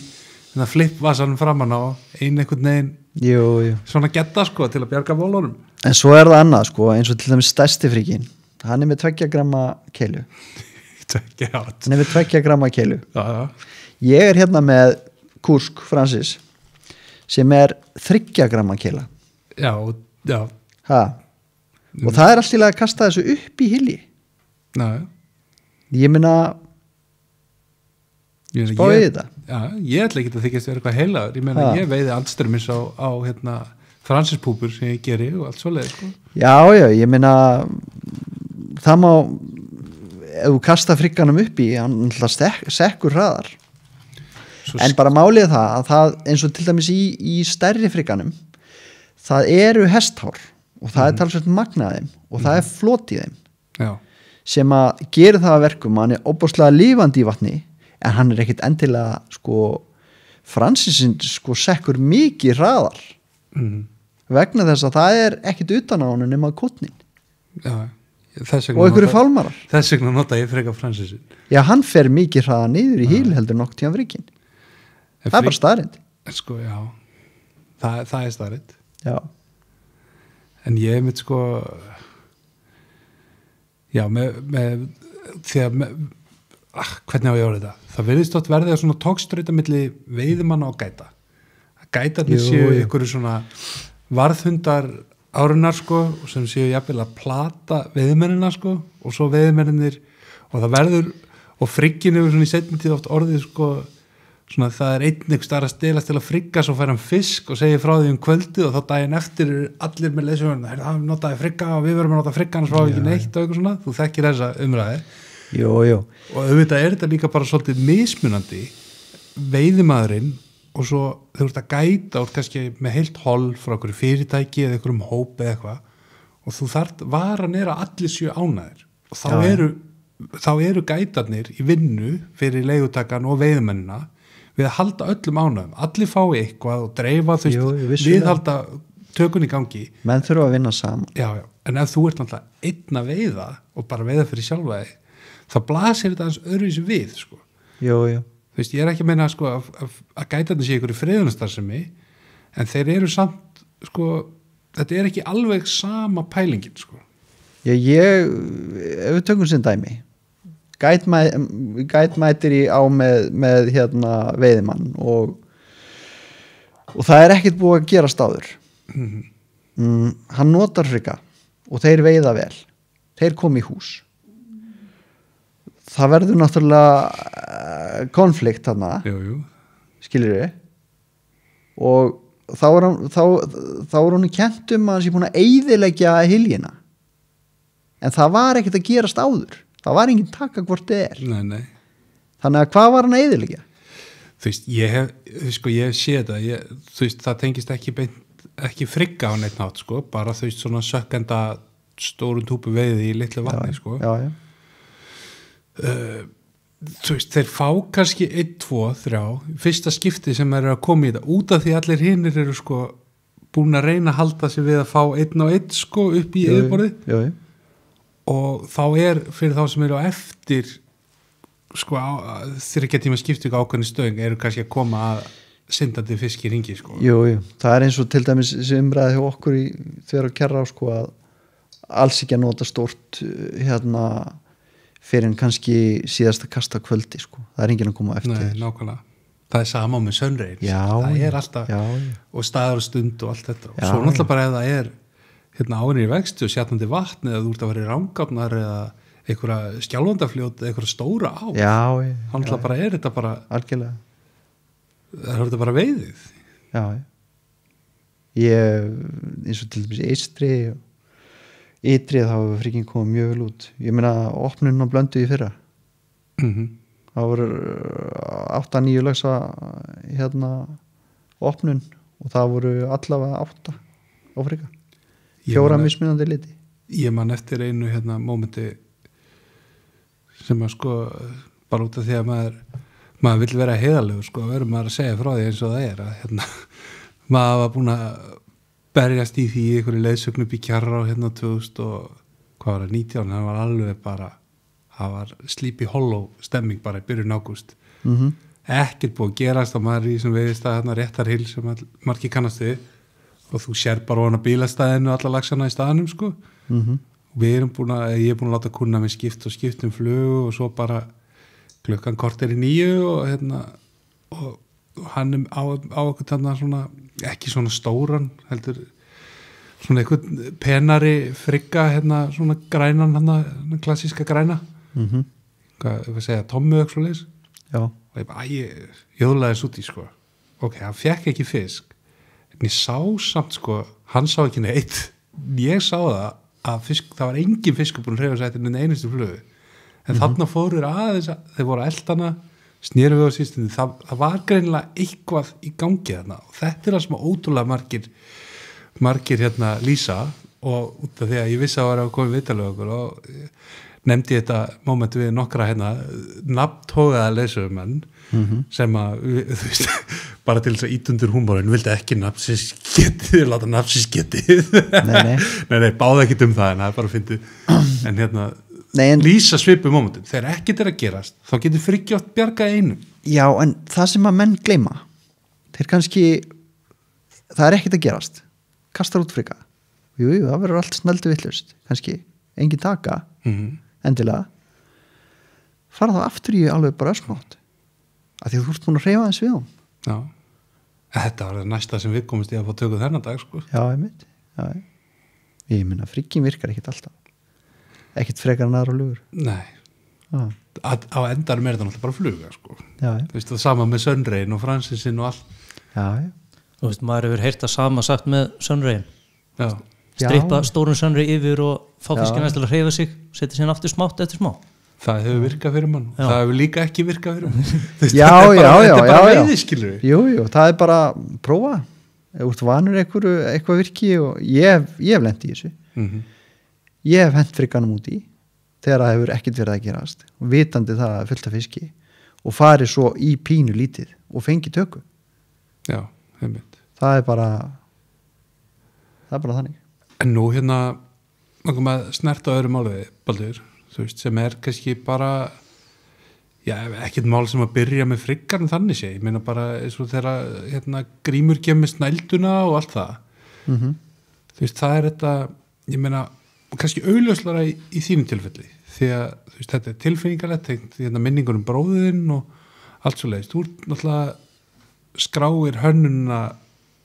flippvasarum framan á ein einhvern veginn Jú. svona getta sko til að bjarga bólunum. En svo er það annað sko, eins og til dæmis stærsti fríkin, hann er með 2 gramma keilu. Hann er með 2 gramma keilu. Já. Ég er hérna með Kursk Francis sem er 3 gramma keila. Já. Og það er alltaf að kasta þessu upp í hilji. Já. Ég meina spáði þetta. Já, ég ætla ekki að þykjast vera eitthvað heilagur. Ég meina, ég veiði andströmmis á Francis-púpur sem ég geri og allt svoleiðis, sko. Já, ég meina það má ef þú kasta frigganum upp í, hann sekkur hraðar. en bara málið er það að það eins og til dæmis í stærri frikanum það eru hesthár og það er talsveit magnaðum og það er flot í þeim Já. sem að gera það að verkum hann er óbúslega lifandi í vatni en hann er ekkit endilega sko Francisinn sko sekkur mikið hraðar vegna þess að það er ekkit utan á hann nema kotnin Já. og einhverju fálmarar þess vegna nota ég freka Francisinn já hann fer mikið hraðar niður í híl heldur nokk tíðan frikin það er bara staðrind sko, já, það er staðrind já en ég mitt sko já með því að hvernig á ég orðið þetta það virðist átt verðið að svona tókstrauta milli veiðimanna og gæta gætarnir séu ykkur svona varðhundar árunar sko sem séu jafnvel að plata veiðimennina sko og svo veiðimennir og það verður og frigginu svona í seinni tíð oft orðið sko svona það er einnig starf að stelast til að frigga svo fær hann fisk og segir frá því kvöldið og þá daginn eftir allir með leysum það notaði frigga og við verðum að nota frigga annars frá ekki neitt og eitthvað svona þú þekkir þessa umræði jú. og auðvitað er þetta líka bara svolítið mismunandi veiðimaðurinn og svo þau ert að gæta og kannski með heilt hol frá einhverju fyrirtæki eða einhverjum hópi eða eitthvað og þú þarft varan er að allir séu ánæðir og þá eru gætarnir í vinnu fyrir leigutakan og veiðimennina við að halda öllum ánægum, allir fái eitthvað og dreifa við halda tökun í gangi menn þurfa að vinna saman já, en ef þú ert náttúrulega einn að veiða og bara veiða fyrir sjálfa þig þá blasir þetta aðeins öðruvísi við sko. jú. Þú veist, ég er ekki að meina sko, að gætarnir sé ykkur í friðunarstarfsemi en þeir eru samt sko, þetta er ekki alveg sama pælingin sko. já, ef við tökum sem dæmi gætmætir í á með hérna veiðimann og það er ekkert búið að gera stáður hann notar frigga og þeir veiða vel þeir kom í hús það verður náttúrulega konflikt þarna skilur við og þá er hún kennt að hann sé búin að eyðileggja hyljina en það var ekkert að gerast áður það var enginn taka hvort þið er nei. Þannig að hvað var hann að eyðileggja? Þú veist, ég hef séð þetta þú veist, það tengist ekki frigga á neitt nátt, sko, bara þú veist svona sökkenda stórum túpu veiði í litlu vatni, sko já. Þú veist, þeir fá kannski 1, 2, 3 fyrsta skipti sem eru að koma í þetta út af því allir hinnir eru sko búin að reyna að halda sig við að fá 1 og 1 sko upp í yfirborðið og þá er fyrir þá sem eru á eftir sko þegar ekki tíma skiptu ykkur ákveðni stöng eru kannski að koma að syndandi fisk í ringi sko. Jú, það er eins og til dæmis sem umræði hjá okkur í þegar að kerra á sko að alls ekki að nota stórt hérna fyrir en kannski síðasta kasta kvöldi sko, það er enginn að koma eftir. Nei, nákvæmlega. Það er sama með sönrein, það er alltaf og staðar og stund og allt þetta og svo náttúrulega bara ef það er hérna árinni í vexti og sjatnandi vatn eða þú ert að vera í rangárnar eða einhverja skjálfandafljót eða einhverja stóra á þannig að bara er þetta bara algjörlega það er þetta bara veiðið ég eins og til dæmis Ytri þá hefur frikinn komið mjög vel út ég meina opnun og blöndu í fyrra það voru 8-9 laxa hérna opnun og það voru allavega 8 á frika 4 mismunandi liti ég man eftir einu hérna mómenti sem að sko bara út af því að maður vill vera heiðarlegur sko, verður maður að segja frá því eins og það er að hérna maður var búin að berjast í því einhverju leiðsögn upp í Kjarrá hérna 2000 og hvað var það 19, það var alveg bara það var Sleepy Hollow stemming bara í byrjun ágúst ekkert búið að gerast á maður í sem veiðist að hérna Réttarhill sem margir kannast við og þú sér bara ofan að bílastæðinu alla lagsana í staðanum sko við erum búin að, ég er búin að láta kunna með skipt flugu og svo bara klukkan korter í 9 og hérna og hann á okkur þarna svona, ekki svona stóran heldur svona eitthvað penari frigga hérna svona grænan hérna, klassíska græna hvað ég segja, tommuöks og leys og ég bara, ég jóðlaði svo út í sko ok, hann fekk ekki fisk en ég sá samt sko, hann sá ekki neitt ég sá það að fisk, það var engin fiskur búin að hreyfa sættin en einustu flugu en þarna fóruður aðeins þeir voru að eldana snérum við á síðstundu, það var greinilega eitthvað í gangi þarna og þetta það sem ótrúlega margir hérna lýsa og út af því að ég vissi að var að koma viðtalið okkur og nefndi ég þetta moment við nokkra hérna nafntógaða lesumenn sem að þú veist, bara til þess að ítundur húmórin vildi ekki nafnsins getið, láta nafnsins getið nei, báða ekki það en það er bara að fyndið en hérna lýsa svipu momentin, þegar ekkert að gerast þá getur Friggi bjarga einu. Já, en það sem að menn gleyma þeir kannski það er ekkert að gerast kastar út Frigga, jú, það verður allt snældu villust, kannski engin taka endilega fara þá aftur í alveg bara ösmátt af því að þú ert búin að hreyfa þess við hún. Já, þetta var það næsta sem við komumst í að fá tökuð þennan dag sko. Já, ég minna Friggi virkar ekkert alltaf ekkert frekar en aðra lugur. Nei, á endanum er þetta náttúrulega bara fluga sko. Já. Þú veist, það sama með Sunrayn og Francisinn og allt. Já. Þú veist, maður hefur heyrt það sama sagt með Sunrayn. Já. Strippa stórun Sunray yfir og fá fiskinn að hreyfa sig, setja sér aftur smátt eftir smá. Það hefur virkað fyrir mann. Það hefur líka ekki virkað fyrir mann. Já. Þetta er bara veiði, skilur við. Jú, það er bara prófa. Þú ert vanur eitthvað virki og ég hef lent í þessu. Ég hef hent Frigganum út í þegar það hefur ekkert verið að gerast og vitandi það að fullta fiski og farið svo í pínu lítið og fengi tökku. Já, einmitt. Það er bara þannig. En nú hérna langar maður að snerta á öðru máli, Baldur, þú veist, sem er kannski bara ekkert mál sem að byrja með Friggan þannig sé, ég meina bara eins og þegar hérna, Grímur kemur snælduna og allt það. Þú veist, það er þetta, ég meina kannski augljóslara í þínum tilfelli því að þú veist, þetta er tilfinningalegt hérna, minningur bróðinn og allt svo leiðist. Þú ert náttúrulega skráir hönnuna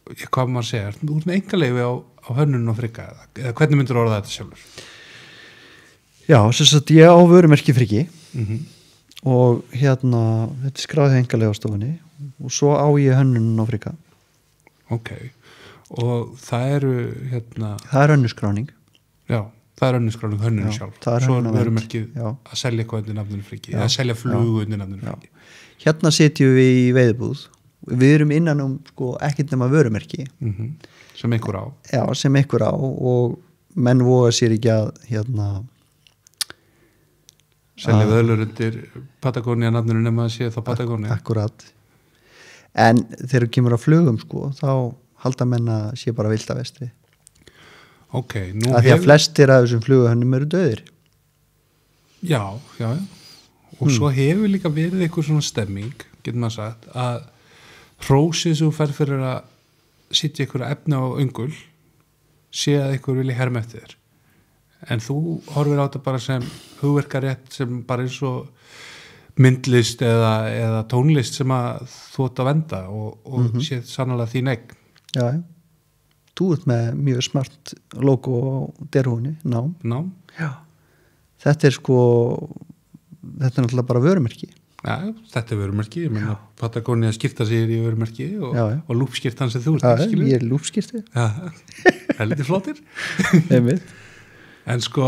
hvað maður segir, þú ert með engaleifi á hönnun og Frigga eða hvernig myndir orða þetta sjálfur? Já, sem sagt ég á vörumerki Friggi og hérna þetta skráði engaleifi á stofunni og svo á ég hönnun og Frigga. Ok, og það eru hérna... Það er önnurskráning. Já, það er önnurskráning hönnun sjálf. Svo er vörumerkið að selja eitthvað undir nafninu Friggi eða selja flugu undir nafninu Friggi. Hérna sitjum við í veiðbúð. Við erum innan ekkert nema vörumerki. Sem einhver á. Já, sem einhver á og menn voga sér ekki að hérna selja vöðlur undir Patagonia nafninu nema að sé þá Patagonia. Akkurat. En þegar kemur á flugum þá halda menn að sé bara vilda vestri. Ok, nú að því að flestir af þessum fluguhönnum eru döðir. Já. Og svo hefur líka verið eitthvað svona stemming, getur maður sagt, að hrósið sem þú fær fyrir að sitja ykkur efni á öngul sé að ykkur vilja herma eftir þér. En þú horfir á þetta bara sem hugverkarétt sem bara eins og myndlist eða tónlist sem að þú ert að venda og sé sannlega þín eign. Já, þú ert með mjög smart logo á derhúni, Nám. Já. Þetta er náttúrulega bara vörumerki. Já, þetta er vörumerki, ég meina Patagonia skipta sér í vörumerki og lúpskiptan sem þú ert, skilur. Ég er lúpskipti. Já, það er litið flottir. En þú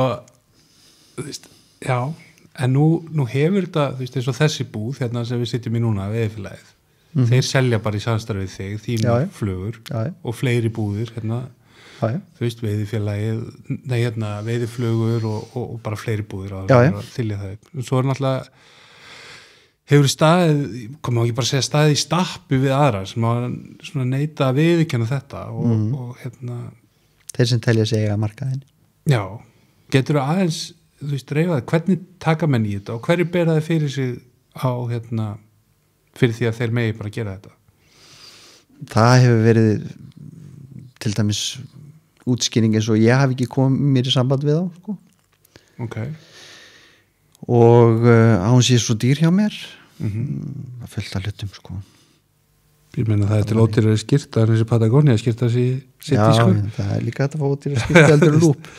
veist, já, en nú hefur þetta, þú veist, eins og þessi búð, hérna sem við sitjum í núna, Veiðifélagið, þeir selja bara í samstarfið þig, þínu flugur og fleiri búðir, hérna, þú veist, Veiðifélagið, hérna, veiðiflugur og bara fleiri búðir að þylja það upp. Svo er náttúrulega hefur komum ekki bara að segja staðið í stappi við aðra sem að svona neita að viðurkenna þetta og hérna þeir sem telja sig að markaðin. Já, getur þú aðeins þú veist, reyfaði, hvernig taka menn í þetta og hverju bera það fyrir sig á hérna, fyrir því að þeir megi bara gera þetta? Það hefur verið til dæmis útskýring eins og ég hafi ekki komið mér í samband við þá Ok. Og hún sé svo dýr hjá mér að fullta hlutum Ég meina það er til ódýrari skyrta en þessi Patagonia skyrta sitt í það er líka hægt að fá ódýrari skyrta heldur lúp.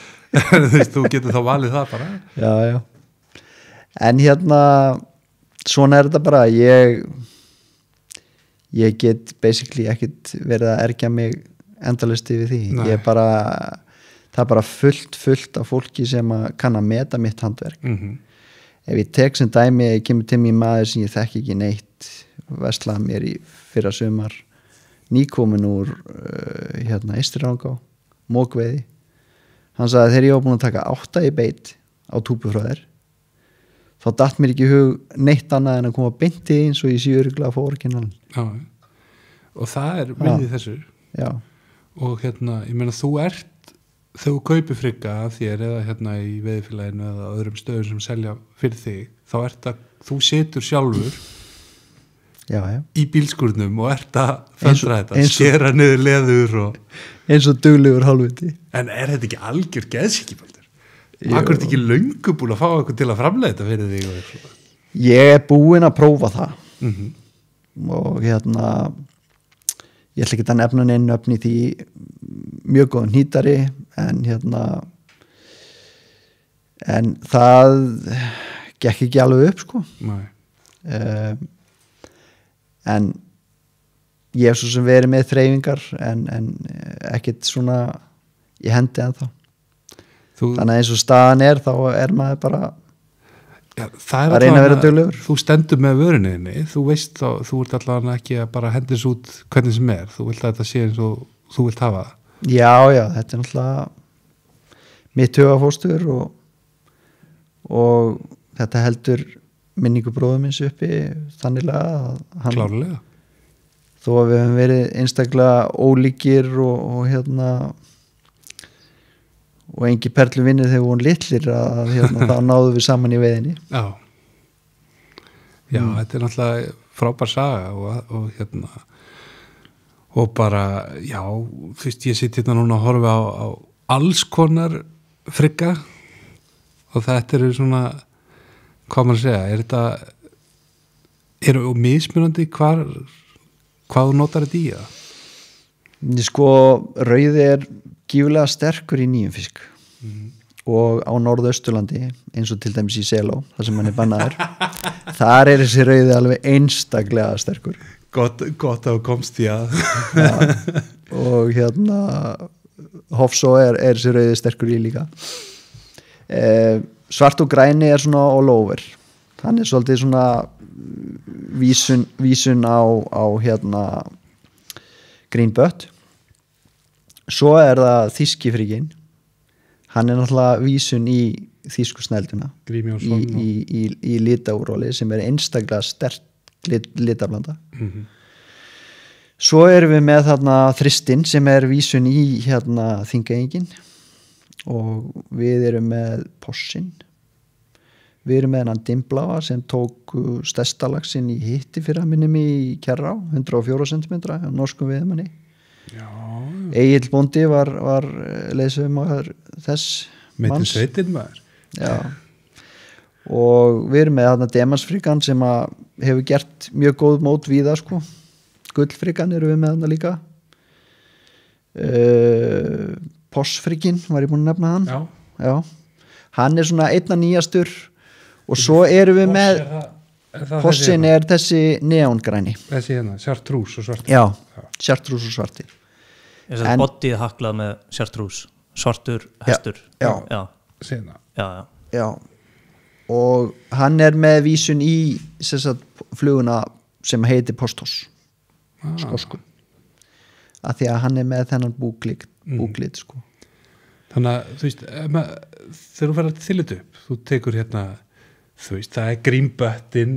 Þú getur þá valið það bara. Já. En hérna svona er þetta bara ég get basically ekkit verið að ergja mig endalaust yfir því. Ég bara það er bara fullt af fólki sem kann að meta mitt handverk. ef ég tek sem dæmi, ég kemur til mér maður sem ég þekki ekki neitt, verslaði mér í fyrra sumar, nýkomin úr Eystri-Rangá, mókveiði, hann sagði þegar ég var búin að taka 8 í beit á túpu frá þér, þá datt mér ekki í hug neitt annað en að koma beinti eins og ég sé örugglega að fá orginal. Já, og það er viðið þessu. Já. Og ég meina þú ert, þegar þú kaupir frigga af þér eða í veiðifélaginu eða öðrum stöðum sem selja fyrir þig, þá ert að þú setur sjálfur Já. í bílskúrnum og ert að föndra þetta, skera niður leður og eins og duglegur hálfviti. En er þetta ekki algjör geðsíki, Baldur? Akkur er þetta ekki löngu búin að fá eitthvað til að framleiða þetta fyrir þig og eitthvað? Ég er búinn að prófa það. Og ég ætla ekki að nefna neinn nöfn í því, mjög góðan nýtari, en það gekk ekki alveg upp, sko. Nei. En ég hef svo sem verið með þreifingar en ekkert svona í hendi ennþá. Þannig að eins og staðan er, þá er maður bara að reyna að vera duglegur. Þú stendur með vöruninni, þú veist þá, þú ert allavega ekki að bara hendis út hvernig sem er, þú vilt að þetta sé eins og þú vilt hafa það. Já, þetta er náttúrulega mitt hugafóstur og þetta heldur minningu bróður minns uppi þannig að hann, klárlega, þó að við hefum verið einstaklega ólíkir og engi perlu vinnið þegar við vorum litlir að þá náðum við saman í veiðinni. Já, þetta er náttúrulega frábær saga og bara, já, fyrst ég sitt núna að horfa á alls konar frigga og þetta eru svona, hvað maður segja, eru mismunandi hvað þú notar þetta í það? Sko, rauði er gífulega sterkur í nýjum fisk og á Norðausturlandi eins og til dæmis í Selá, þar sem hann er bannaður þar er þessi rauði alveg einstaklega sterkur. Gott að þú komst í að og Hofsó er þessi rauði sterkur í líka. Svart og græni er svona all over, hann er svolítið svona vísun á green butt. Svo er það þýskifrikinn, hann er náttúrulega vísun í þýsku snælduna í litaúróli sem er einstaklega sterk litablanda. Svo erum við með þristinn sem er vísun í Þingeyinginn og við erum með Possin, við erum með hann Dimbláa sem tók stærsta laxinn í hitti fyrir að minnum í Kjarrá, 104 cm á norskum veiðmanni. Egill bóndi var leiðsögumaður þess manns. Sveitin maður. Já. Og við erum með Demansfrikan sem hefur gert mjög góð mót víða, sko. Gullfrikan eru við með líka. Possfrikin var ég búin að nefna hann. Já. Hann er svona einna nýjastur og svo erum við með Possin er þessi neongræni. Þessi chartreuse og svarti. Já, chartreuse og svarti. Er þetta bodyð haklað með chartreuse, svartur hestur? Já. Sena. Já. Og hann er með vísun í fluguna sem heitir Postos, skosku. Af því að hann er með þennan búklit, sko. Þannig að, þú veist, þegar þú verður að þylita upp, þú tekur þú veist, það er grínböttin,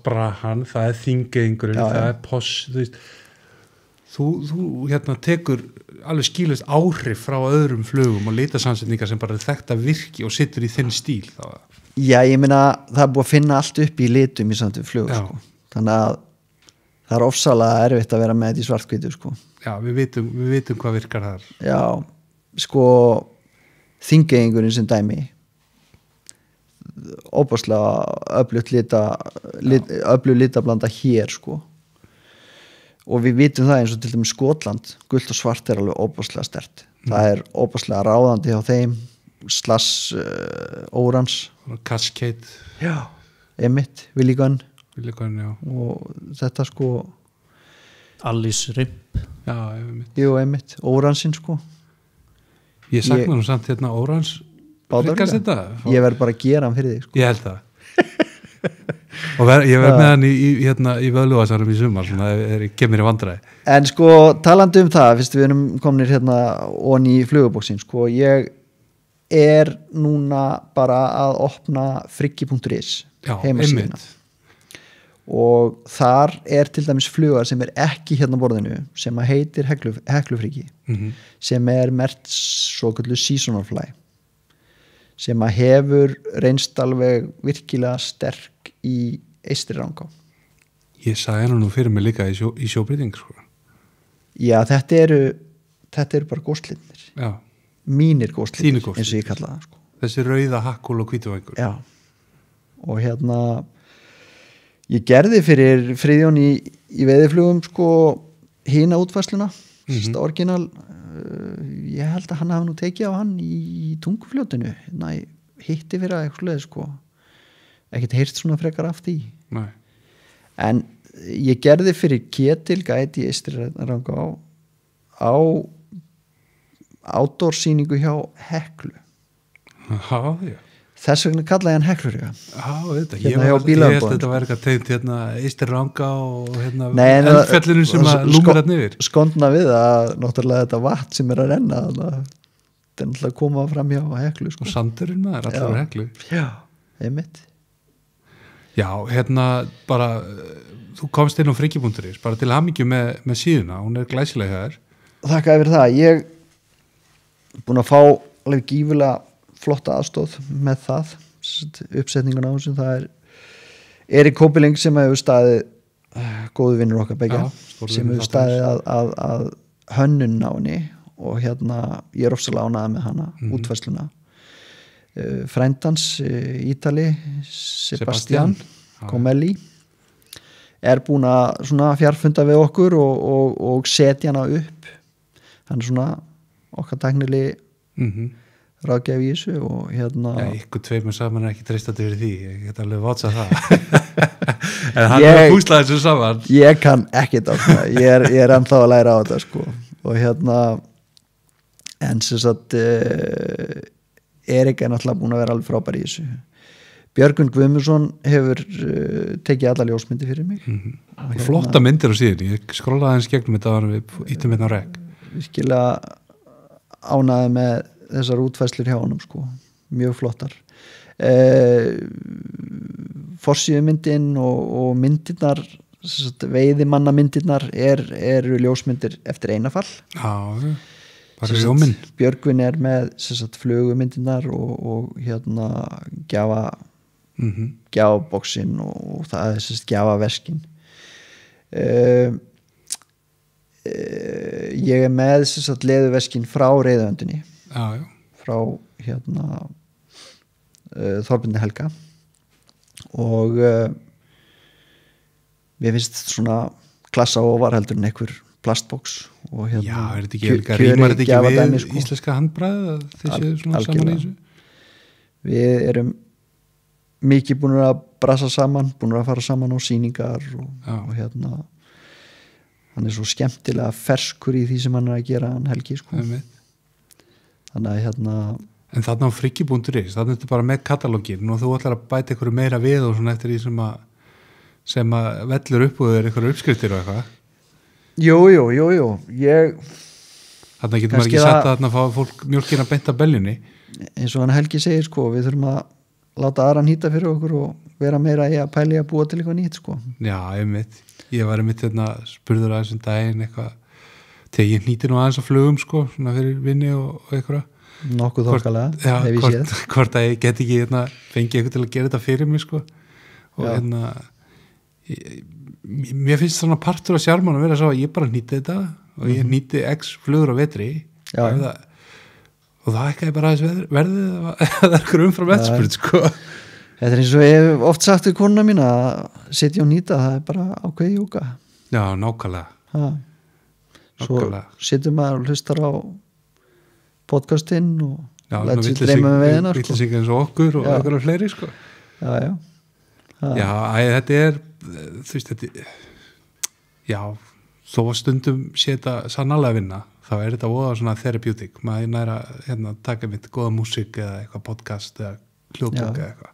brahan, það er þingeyingurinn, það er Poss, þú veist, þú tekur alveg skýlust áhrif frá öðrum flugum og litasamsetningar sem bara er þekkt að virki og situr í þinn stíl þá. Já, ég meina það er búið að finna allt upp í litum í samt flug, sko. Þannig að það er ofsalega erfitt að vera með þetta í svartkvítu, sko. Já, við vitum hvað virkar þar. Já, sko þingeyingurinn sem dæmi óbúslega öflug litablanda hér, sko. Og við vitum það eins og til dæmis Skotland, gult og svart er alveg óbúslega sterkt. Það er óbúslega ráðandi hjá þeim, órans. Cascade. Já, Emmitt, Willigan. Willigan, já. Og þetta, sko. Alice Rimp. Já, Emmitt. Jú, Emmitt, óransinn, sko. Ég sakna nú samt órans. Ég verð bara að gera hann fyrir þig, sko. Ég held það. og ég verð með hann í vöðluvasarum í sumar svona þegar ég kemur í vandræði En sko talandi það, fyrst við erum komnir hérna onni í flugubóksin, sko ég er núna bara að opna friggi.is heimasíðuna og þar til dæmis flugar sem ekki hérna á borðinu sem að heitir Heklufriggi sem mert svo kallu seasonal fly sem að hefur reynst alveg virkilega sterk í Eystri Rangá. Ég sagði hann nú fyrir mig líka í sjóbreyting sko. Já, þetta eru bara góslinnir. Já. Mínir góslinnir, eins og ég kalla það sko. Þessi rauða hakkúl og hvítuvægur. Já. Og ég gerði fyrir Friðjón í veiðiflugum sko hina útfærsluna, orginal ég held að hann hafi nú tekið á hann í Tungufljótinu hitti fyrir að eitthvað sko ekkert heyrt svona frekar af því. Nei. En ég gerði fyrir Ketil Guide í Eystri Rangá á outdoorsýningu hjá Heklu. Já. Þess vegna kallaði hann Heklurika. Já, þetta. Hérna Ég held að þetta væri eitthvað tengt hérna Eystri Rangá og hérna eldfjallinu sem að lúmur hérna yfir. Skondna við að náttúrulega þetta vatn sem að renna þetta er náttúrulega að koma fram hjá Heklu sko. Og sandurinn er alltaf Heklu. Já, einmitt. Já, hérna bara þú komst inn á friggi.is bara til hamingju með síðuna, hún er glæsilega þær. Þakka yfir það, ég búin að fá alveg gífulega flotta aðstóð með það uppsetningun á þessum, það er Erik Kópiling sem hefur staðið góðu vinnur okkar begja sem hefur staðið að hönnun á henni og hérna ég er ofsalega ánægð með hana útfærsluna frændans Ítali Sebastian Comelli er búin að svona fjarfunda við okkur og setja hana upp hann er svona okkar tæknili ráðgjafi í þessu og hérna ykkur tveimur saman er ekki treystandi fyrir því ég get alveg vátsað það en hann er púslað þessu saman ég kann ekkert á það ég er ennþá að læra á þetta sko og hérna en sem sagt Erik er náttúrulega búin að vera alveg frábær í þessu Björgun Guðmundsson hefur tekið alla ljósmyndi fyrir mig og flotta myndir á síðan ég skrollaði hans gegnum þetta áður við ítum hérna á rek virkilega ánægði með þessar útfæslur hjá honum sko mjög flottar forsíðumyndin og myndirnar veiðimannamyndirnar eru ljósmyndir eftir einafall bara ljóminn Björgvin er með flugumyndirnar og hérna gjafaboksin og það er gjafaverskin ég er með leðuverskin frá reiðöndinni frá hérna Þorbirni Helga og mér finnst svona klassa ofar heldur en einhver plastboks og hérna er þetta ekki við sko. Íslenska handbragð þessi svona saman í þessu við erum mikið búin að brasa saman búin að fara saman á sýningar og hérna hann er svo skemmtilega ferskur í því sem hann er að gera hann Helgi sko þannig að hérna en þarna á friggi.is þarna er þetta bara með katalógin og þú ætlar að bæta einhverju meira við og svona eftir því sem að vellur upp og þeir einhverju uppskriftir og eitthvað Jú þarna getur maður ekki sett að þarna fá fólk mjólkina beint af beljunni eins og hann Helgi segir sko við þurfum að láta aðra nýta fyrir okkur og vera meira í að pæli að búa til eitthvað nýtt sko Já, ég var einmitt spurður að þessum daginn eitthvað þegar ég nýti nú aðeins á flugum sko svona fyrir vinni og eitthvað nokkuð þokkalega hvort að ég get ekki fengið eitthvað til að gera þetta fyrir mig sko og mér finnst svona partur af sjálfmann að vera svo að ég bara nýti þetta og ég nýti x flugur á vetri og það ekki bara aðeins verðið að það er eitthvað umfram eftirspurð sko Þetta er eins og ég hef oft sagt við konuna mín að sitja og nýta, það er bara ákveði jóga. Já, nákvæmlega. Svo sitjum maður og hlustar á podcastinn og lætur sér dreyma með veiðina. Vittlisingar eins og okkur og einhverja fleiri, sko. Já. Þetta er, þú veist, þó að stundum sé þetta sannarlega vinna, þá er þetta voða svona therapeutic. Maður næra taka mitt góða músík eða eitthvað podcast eða hljóðbók eða eitthvað.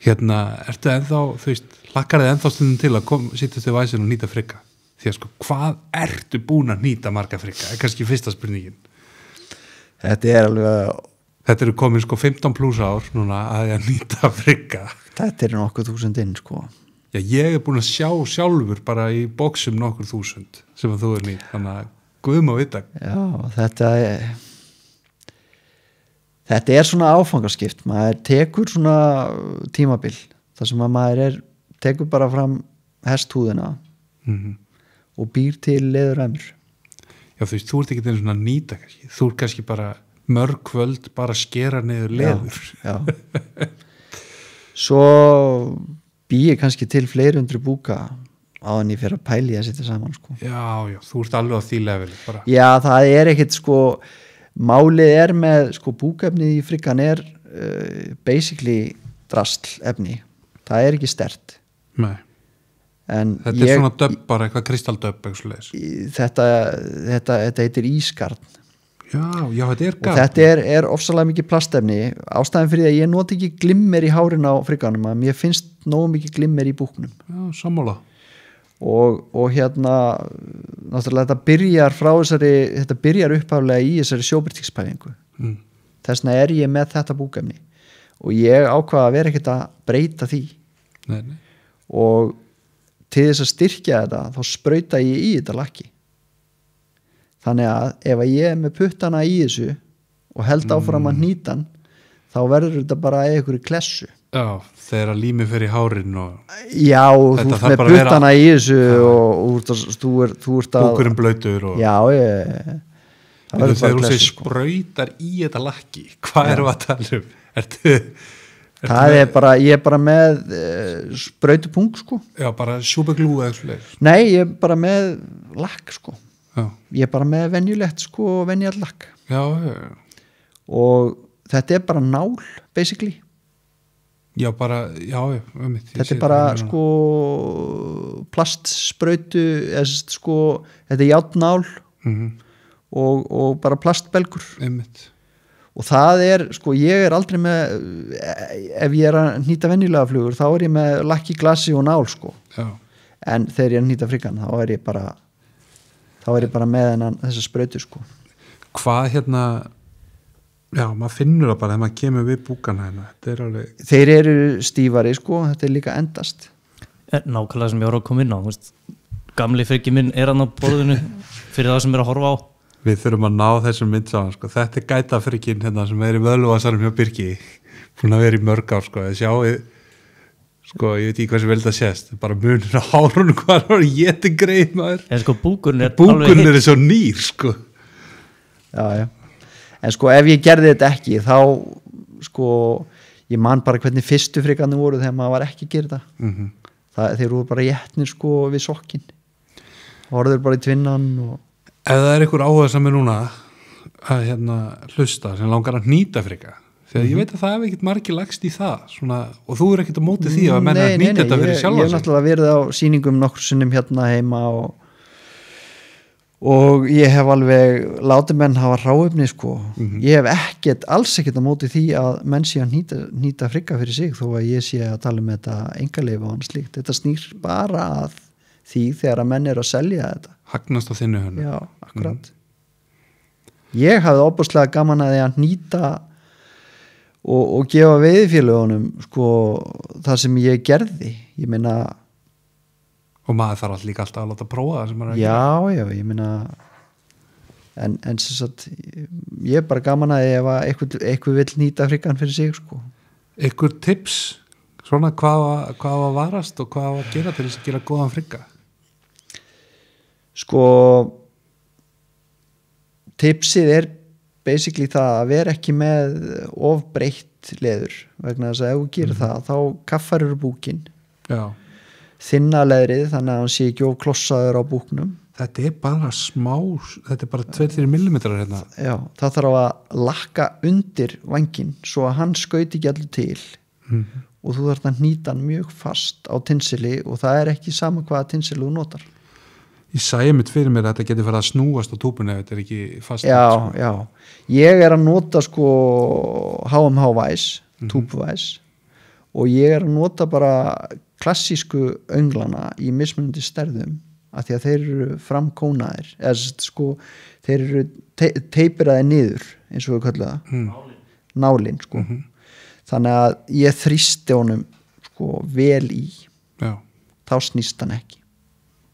Ertu ennþá, þú veist, hlakkar þið ennþá stundum til að sitja til væsin og nýta frigga? Því að sko, hvað ertu búin að nýta marga frigga? Er kannski fyrsta spurningin. Þetta er alveg... Þetta eru komin sko 15 pluss ár núna að ég nýta frigga. Þetta er nokkuð þúsund inn, sko. Já, ég er búin að sjá sjálfur bara í bóksum nokkur þúsund sem að þú er nýtt, þannig að guðum að vita. Já, þetta er svona áfangaskipt, maður tekur svona tímabil, þar sem að maður tekur bara fram hesthúðina og býr til leðuræmur. Já, þú veist, þú ert ekki einu svona nýta kannski, þú ert kannski bara mörg kvöld bara skera niður leður. Já. Svo bý ég kannski til fleiri hundru búka áðan ég fer að pæli að setja saman, sko. Já, þú ert alveg á því leveli bara. Já, það er ekkit, sko, málið með, sko, búkaefnið í friggan basically drastlefni. Það er ekki sterkt. Nei. En þetta er svona döbb bara, eitthvað kristaldöbb þetta heitir ískarn. Já, þetta er og þetta er ofsalega mikið plastefni. Ástæðan fyrir að ég noti ekki glimmer í hárin á frigganum, að mér finnst nógu mikið glimmer í búknum. Já, sammála. Og náttúrulega þetta byrjar upphaflega í þessari sjóbyrtingspælingu. Þess vegna er ég með þetta búkefni og ég ákvaða að vera ekkert að breyta því. Nei. Og til þess að styrkja þetta þá sprauta ég í þetta lakki. Þannig að ef ég er með puttana í þessu og held áfram að hnýta hann, þá verður þetta bara einhverju klessu. Já, þegar lími fer í hárin og... Já, þú ert með puttana í þessu og þú ert að... Búkurinn blautur og... Já, þegar þú segir sprautar í þetta lakki, hvað erum við að tala um? Það er bara, ég er bara með sprautupung, sko. Já, bara sjúbeglú eða svolítið. Nei, ég er bara með lakk, sko. Já. Ég er bara með venjulegt, sko, venjulegt lakk. Já. Og þetta er bara nál, basically. Já, bara, þetta er bara, sko, plastsprautu, sko, þetta er járnnál og bara plastbelgur. Einmitt. Og það er, sko, ég er aldrei með, ef ég er að hnýta venjulega flugur, þá er ég með lakki, glasi og nál, sko. Já. En þegar ég er að hnýta friggan, þá er ég bara með þessa sprautu, sko. Hvað já, maður finnur það bara þegar maður kemur við búkana hérna, þetta er alveg... Þeir eru stífari, sko, þetta er líka endast. Nákvæmlega sem ég var að koma inn á, gamli friggi minn er hann á borðinu fyrir það sem er að horfa á. Við þurfum að ná þessum mynd saman, sko. Þetta er gætafrygginn hérna sem er í vöðluvasanum hjá Birki, búin að vera í mörg ár, sko. Sjáu, sko, ég veit ekki hvað sem vel það sést, bara munur á hárunum hvað er ég til greið, maður. En sko, búkurinn er svo nýr, sko. Já. En sko, ef ég gerði þetta ekki, þá, sko, ég man bara hvernig fyrstu friggarnir voru þegar maður var ekki að gera það. Þeir voru bara jætnir, sko, við sokkinn. Horfður bara í tvinnan og... Ef það er einhver áhuga sem er núna að hlusta sem langar að hnýta frigga, þegar ég veit að það hefur ekkert margir lagst í það svona, og þú er ekkert á móti því að menn er að hnýta þetta fyrir sjálfa sig. Ég hef náttúrulega verið á sýningum nokkur sinnum hérna heima og ég hef alveg látið menn hafa hráefni, sko. Ég hef alls ekkert á móti því að menn sé að hnýta frigga fyrir sig þó að ég sé að tala um þetta engaleyfi og annað slíkt. Þetta snýr bara að því þegar að menn eru að selja þetta. Hagnast á þinnu hönnu. Já, akkurat. Ég hafði óbúslega gaman að því að hnýta og gefa veiðifélögunum, sko, það sem ég gerði. Ég meina... Og maður þarf líka alltaf að láta prófa það sem maður er að gera. Já, ég meina... En sem sagt, ég er bara gaman að ef eitthvað vill hnýta friggan fyrir sig, sko. Eitthvað tips, svona hvað var varast og hvað var að gera til þess að gera góðan frigga? Sko, tipsið er basically það að vera ekki með of breitt leður, vegna þess að ef þú gerir það, þá kaffarur búkinn. Já. Þinna leðrið, þannig að hann sé ekki of klossaður á búknum. Þetta er bara þetta er bara 2-3 millimetrar hérna. Já, það þarf að lakka undir vænginn svo að hann skauti ekki allur til og þú þarf að hnýta hann mjög fast á tinsili og það er ekki sama hvaða tinsili þú notar. Ég sæði mitt fyrir mér að þetta getur farið að snúast á túpunni ef þetta er ekki fast. Já, já. Ég er að nota, sko, HMH væs, túpuvæs og ég að nota bara klassísku önglana í mismunandi stærðum af því að þeir eru framkónaðir eða sko, þeir eru teipiraðir niður eins og við kallum það nálin sko. Þannig að ég þrýsti honum sko vel í þá snýst hann ekki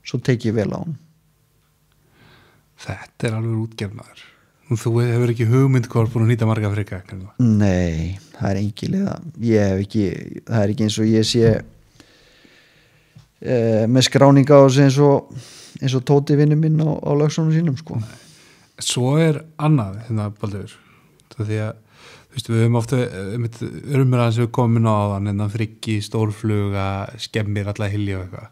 svo tek ég vel á hann. Þetta alveg útgefnaður og þú hefur ekki hugmynd hvað búin að nýta marga frika? Nei, það engin liða ég hef ekki, það ekki eins og ég sé með skráninga á þessu eins og Tóti vinnu minn á lögsónum sínum sko. Svo annað Baldur, því að við höfum ofta umræðan sem við komum inn á þann frikki, stórfluga, skemmir alla hilja og eitthvað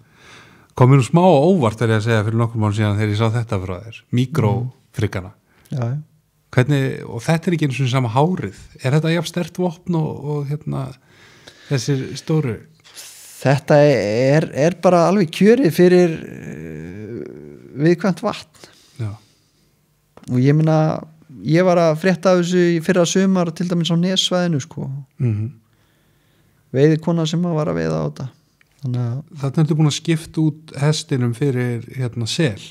komið smá óvart þegar ég að segja fyrir nokkur mánu síðan þegar ég sá þetta frá þér mikrofrikkana hvernig, og þetta ekki eins og sama hárið þetta jafn sterkt vopn og þessir stóru? Þetta bara alveg kjörið fyrir viðkvæmt vatn og ég meina ég var að frétta af þessu í fyrra sumar til dæmis á Nessvæðinu sko veiðikona sem var að veiða á þetta Þarna ertu búin að skipta út hestinum fyrir sel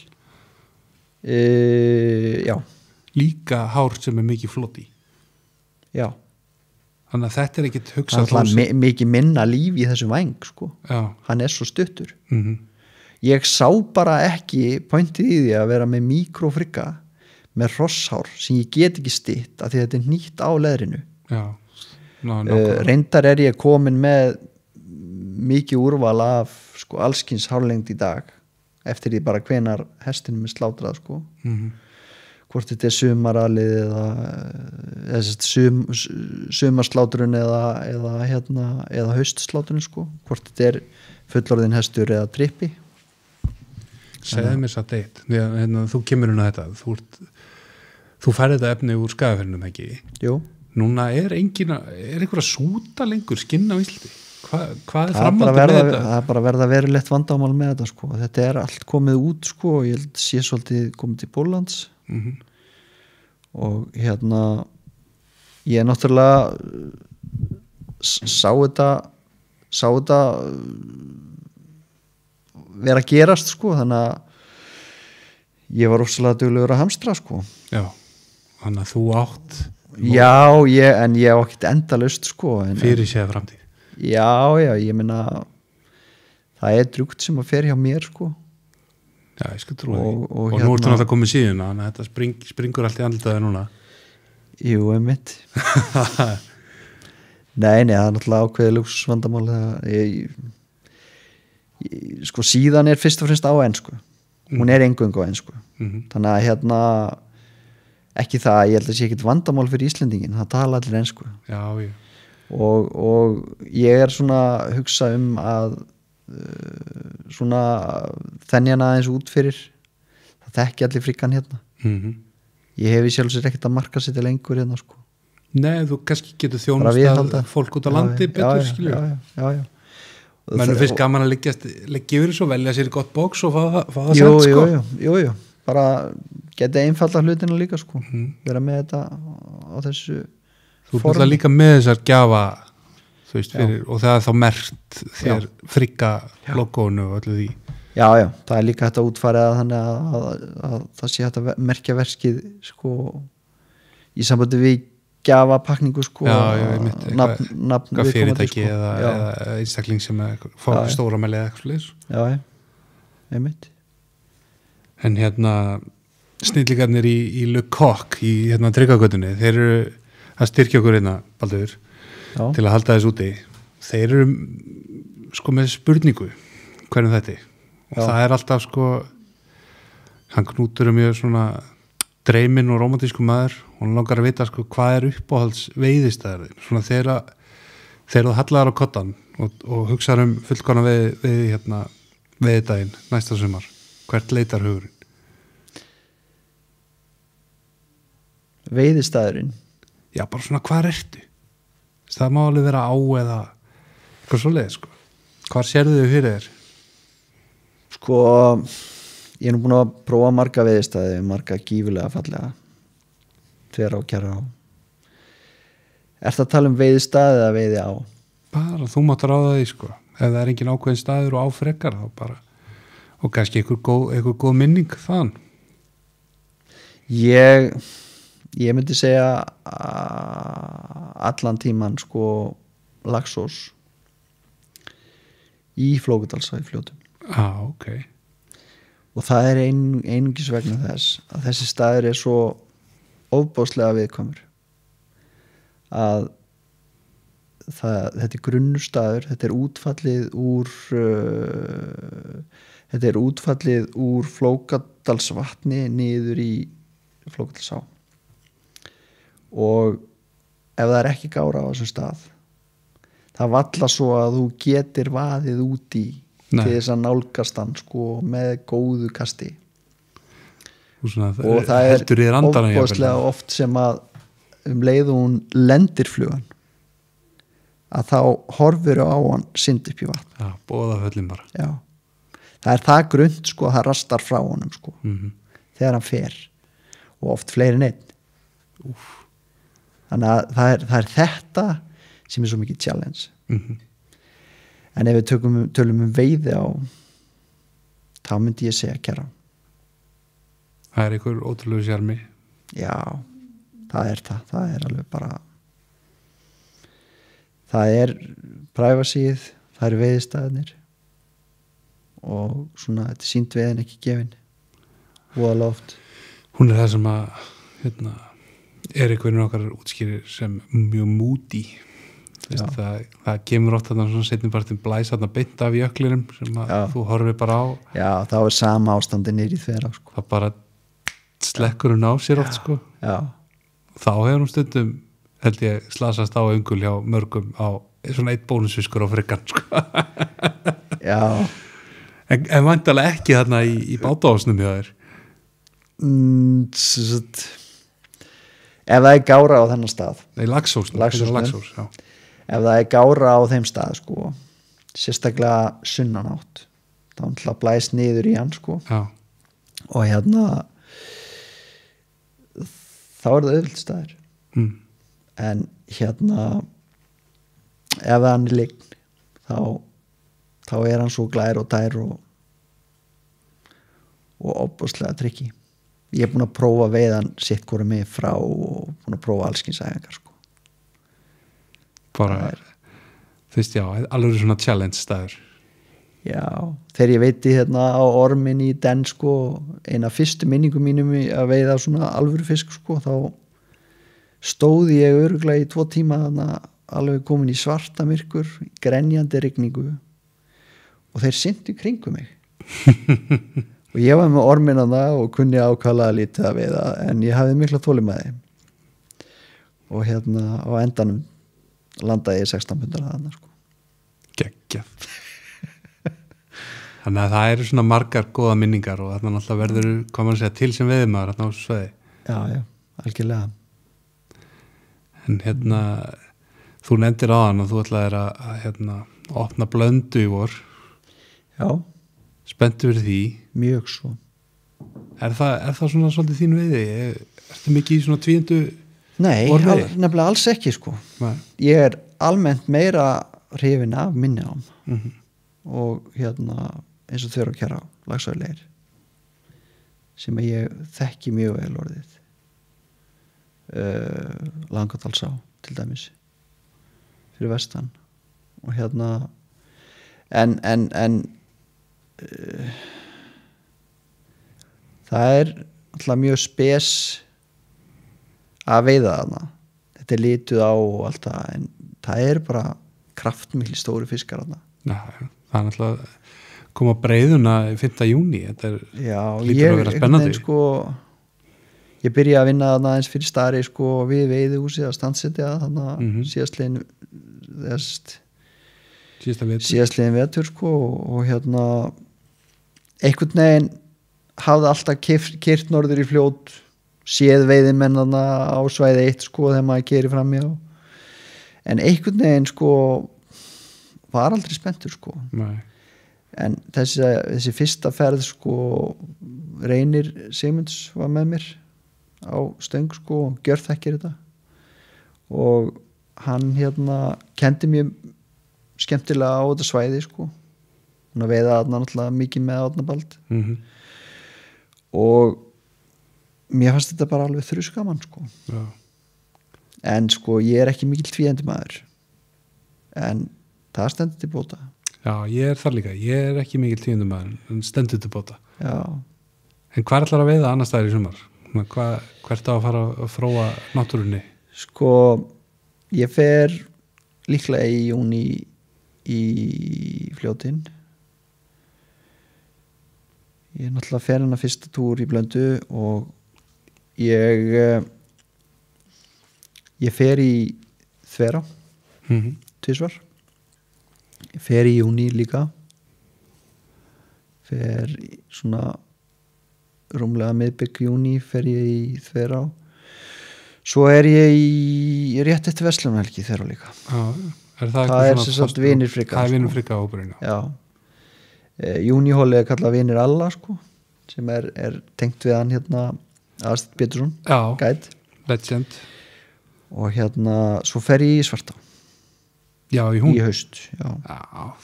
já líka hár sem mikið flott í já þannig að þetta ekkit hugsað mikið minna líf í þessum væng sko. Hann svo stuttur ég sá bara ekki pointið í því að vera með mikrofrikka með hrosshár sem ég get ekki stytt af því að þetta nýtt á leðrinu reyndar ég komin með mikið úrval af sko, allskins hárlengd í dag eftir því bara hvenar hestinum slátrað sko. Hvort þetta sumaralið eða sumarslátrun eða haustslátrun sko. Hvort þetta fullorðin hestur eða trippi. Segðu mér satt eitt þú kemur þetta þú færði þetta efni úr Skagafirðinum ekki? Jú. Núna einhver að súta lengur skinn á Íslandi? Hvað framhaldið með þetta? Það bara verða verulegt vandamál með þetta sko. Þetta allt komið út sko og ég held sé svolítið komið til Póllands og ég náttúrulega sá þetta vera að gerast sko þannig að ég var ofsalega duglegur að hamstra sko. Já, þannig að þú átt en ég á ekkert endalaust sko fyrir séð framtíð. Já, ég meina það drjúgt sem að fer hjá mér sko. Já, ég skal trúa því og nú ertu náttúrulega komið síðan þannig að þetta springur allt í andlitaði núna. Jú, einmitt Nei, það náttúrulega ákveðið lúksusvandamál sko síðan fyrst og fremst á ensku hún eingöngu á ensku þannig að ekki það, ég held að sé ekkert vandamál fyrir Íslendingin, það tala allir ensku. Já, og ég svona hugsa að svona þenjana aðeins út fyrir það þekki allir frikkan ég hef í sjálfsvegar ekkert að marka sér til lengur sko. Nei, þú kannski getur þjónust fólk út á landi betur skilur mennum fyrst gaman að leggja yfir þessu og velja sér gott bóks og fá það sett sko. Jú, bara geta einfalda hlutina líka sko. Vera með þetta á þessu Þú ert alltaf líka með þessar gjafa fyrir, og það þá merkt þér frikka logoinu og öllu því. Já, það líka hægt að útfæra þannig að það sé hægt að merkja verkið sko, í sambandi við gjafapakningu sko, nafn fyrirtæki sko. eða einstakling sem fór stóramæli eða eitthvað slíðis. Já, einmitt. En snillingarnir í Le Coq í Tryggvagötunni, þeir eru að styrkja okkur Baldur til að halda þess úti. Þeir eru sko með spurningu hvernig þetta og það alltaf sko hann Knútur mjög svona dreyminn og rómantísku maður og hann langar að vita sko hvað uppáhalds veiðistæður svona þegar þú hallar á kottan og hugsaður fullkona veiðdaginn næsta sumar, hvert leitar hugurinn? Veiðistæðurinn? Já, bara svona hvað ertu? Það má alveg vera á eða eitthvað svoleið sko. Hvar sérðu þau fyrir þér? Sko, ég búin að prófa marga veiðistæði, marga gífulega fallega þegar á kjara á. Ertu að tala veiðistæði eða veiði á? bara þú mátt ráða því sko ef það er engin ákveðin staður og áfrekar þá bara, og kannski einhver góð minning þann. Ég myndi segja allan tíman sko Laxós í Flókadalsá í Fljótum. Ok. Og það er einungis vegna þess að þessi staður er svo ofbáslega viðkvæmur að þetta er grunnstaður, þetta er útfallið úr Flókadalsvatni niður í Flókadalsá og ef það er ekki gára á þessum stað það valla svo að þú getur vaðið út í til þess að nálgast hann sko með góðu kasti og það er ofbáslega oft sem að leið og hún lendir flugan að þá horfir á hann synd upp í vatn. Já, boðaföllin bara. Já, það er það grund sko að það rastar frá honum sko þegar hann fer og oft fleiri en einn. Þannig að það er þetta sem er svo mikið challenge. En ef við tölum veiði á þá myndi ég segja kerra. Það er einhver ótrúlegu sjarmi. Já, það er alveg bara það er privacyð, það eru veiðistæðinir og svona þetta er sýnt veiðin ekki gefin voðalega oft. Hún er það sem að er einhverjum okkar útskýrir sem mjög moody. Það kemur oft þarna svona seinnipartin blæs þarna beint af jöklinum sem að þú horfir bara á. Já, þá er sama ástandi niður í þverá sko. Það bara slekkur hún á sér oft sko. Já. Þá hefur hún stundum held ég slasast á öngul hjá mörgum á svona eitt bónusfiskur á frikkan sko. Já. En væntalega ekki þarna í bátásnum hjá þér. Ef það er gára á þennan stað. Nei, Laxós, já. Ef það er gára á þeim stað sko, sérstaklega sunnanátt, þá hann blæst niður í hann sko. Já. Og þá er það auðvitað staður. En ef hann er lign þá er hann svo glær og tær og opbúslega trikki. Ég er búin að prófa veiðan sitt hvoru mig frá og búin að prófa allskynsæfingar sko. Bara fyrst já, alveg svona challenge staður. Já, þegar ég veiti á ormin í den sko, eina fyrstu minningum mínum að veiða svona alvöru fisk sko, þá stóði ég örugglega í 2 tíma alveg komin í svarta myrkur, grenjandi rigningu og þeir syntu kringum mig og ég var með ormin og kunni ákala lítið að veiða en ég hafði mikla þolinmæði og á endanum landaði ég 16 pundar þarna sko. Geggjað. Þannig að það eru svona margar góða minningar og þarna náttúrulega verður, hvað maður segja, til sem veiðmaður þarna á sveiði. Já, algjörlega. En þú nefndir á hann og þú ætlaðir að opna blöndu í vor. Já. Spenntu fyrir því. Mjög svo. Er það svona svolítið þín veiði? Ertu mikið í svona tvíundu? Nei, nefnilega alls ekki sko. Nei. Ég er almennt meira hrifin af minni ám og eins og þau eru að kæra laxveiðilegir sem ég þekki mjög vel orðið. Langadalsá til dæmis fyrir vestan og en það er alltaf mjög spes að veiða þarna, þetta er lituð á og allt það, en það er bara kraftmikli stóri fiskar þarna. Já, það er alltaf koma breiðuna 5. júní, þetta lítur að vera spennandi. Sko, ég byrjaði að vinna þarna eins fyrir stari sko, við veiðihúsið að standsetja þarna síðastliðin vetur sko, og einhvern veginn hafði alltaf kyrt norður í Fljót, séð veiðimenn þarna á svæði 1 sko, þegar maður keyrir fram hjá, en einhvern veginn sko var aldrei spenntur sko. Nei. En þessi fyrsta ferð sko, Reynir Sigmunds var með mér á stöng sko, og gjörþekkir þetta og hann kendi mér skemmtilega á þetta svæði sko, hún að veiða þarna náttúrulega mikið með Árnabald og mér fannst þetta bara alveg þrjuskaman sko. Já. En sko ég ekki mikill tvíendi maður en það stendur til bóta. Já, ég þar líka, ég ekki mikill tíundumæður en stendur til bóta. Já. En hvað ætlar að veiða annars staðar í sumar? Hvert á að fara að fróa náttúrunni? Sko ég fer líklega í júní í Fljótin. Ég náttúrulega fer hennar fyrsta túr í Blöndu og ég fer í Þverá tvisvar. Ég fer í júní líka, fer í svona rúmlega miðbygg júní fer ég í Þverá, svo er ég í rétt eftir verslunarhelgi Þverá líka. Já, það er sem sagt vinir Frigga. Það er vinir Frigga hópurinn. Já, júníhóli er kallað vinir alla sko, sem er tengt við hann hérna Aðsteinn Pétursson, gæt legend, og hérna svo fer ég í Svartá. Já, í hún? Í haust, já.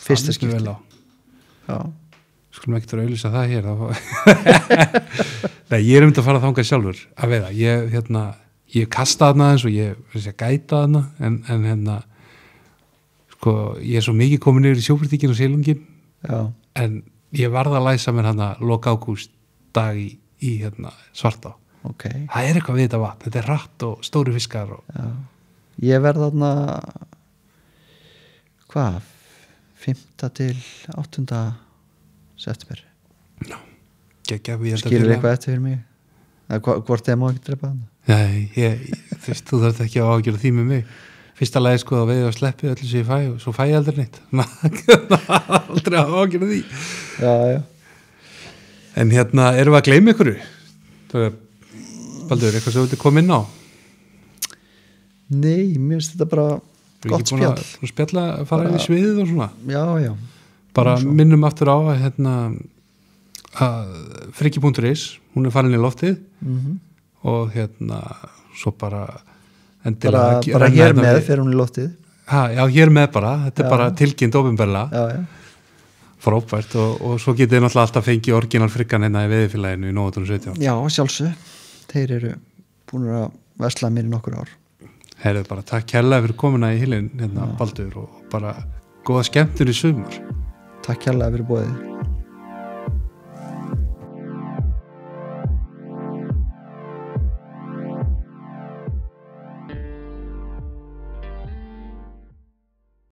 Fyrsta skipti. Já. Skulum ekki að auðlýsa það hér. Nei, ég að fara þangað sjálfur að veiða. Ég kasta þarna eins og ég gæta þarna, en hérna, sko, ég svo mikið komin yfir í sjófrítíkin og Silungin, en ég varð að læsa mér hana loka ágúst dag í hérna Svartá. Okay. Það er eitthvað við þetta vatn. Þetta er hratt og stóri fiskar. Já. Ég verð þarna 5. til 8. september. Já, geggjað. Skilur eitthvað eftir fyrir mig? Hvort þeim má ekki drepa þarna? Nei, þú þarf ekki að ágjöra því með mig. Fyrsta lagi sko að veiða og sleppi öllu sem ég fæ og svo fæ ég aldrei neitt. Aldrei að ágjöra því. Já. En hérna, erum við að gleyma ykkur? Baldur, eitthvað sem þú vildi koma inn á? Nei, mér finnst þetta bara gott spjall. Þú spjalla að fara inn í sviðið og svona? Já. Bara minnum aftur á að hérna að friki.is, hún er farin í loftið og hérna svo bara endilega bara hér með fyrir hún í loftið. Já, hér með bara, þetta er bara tilkynnt opinberlega. Já. Frábært og svo getið þið náttúrulega alltaf fengið orginal frikkan hérna í Veiðifélaginu í Nóatúni 17. Já, sjálfsög. Þeir eru búin að versla mér í nokkur ár. Herðu bara, takk kærlega fyrir komuna í Hylinn hérna, Baldur, og bara góða skemmtur í sumar. Takk kærlega fyrir boðið.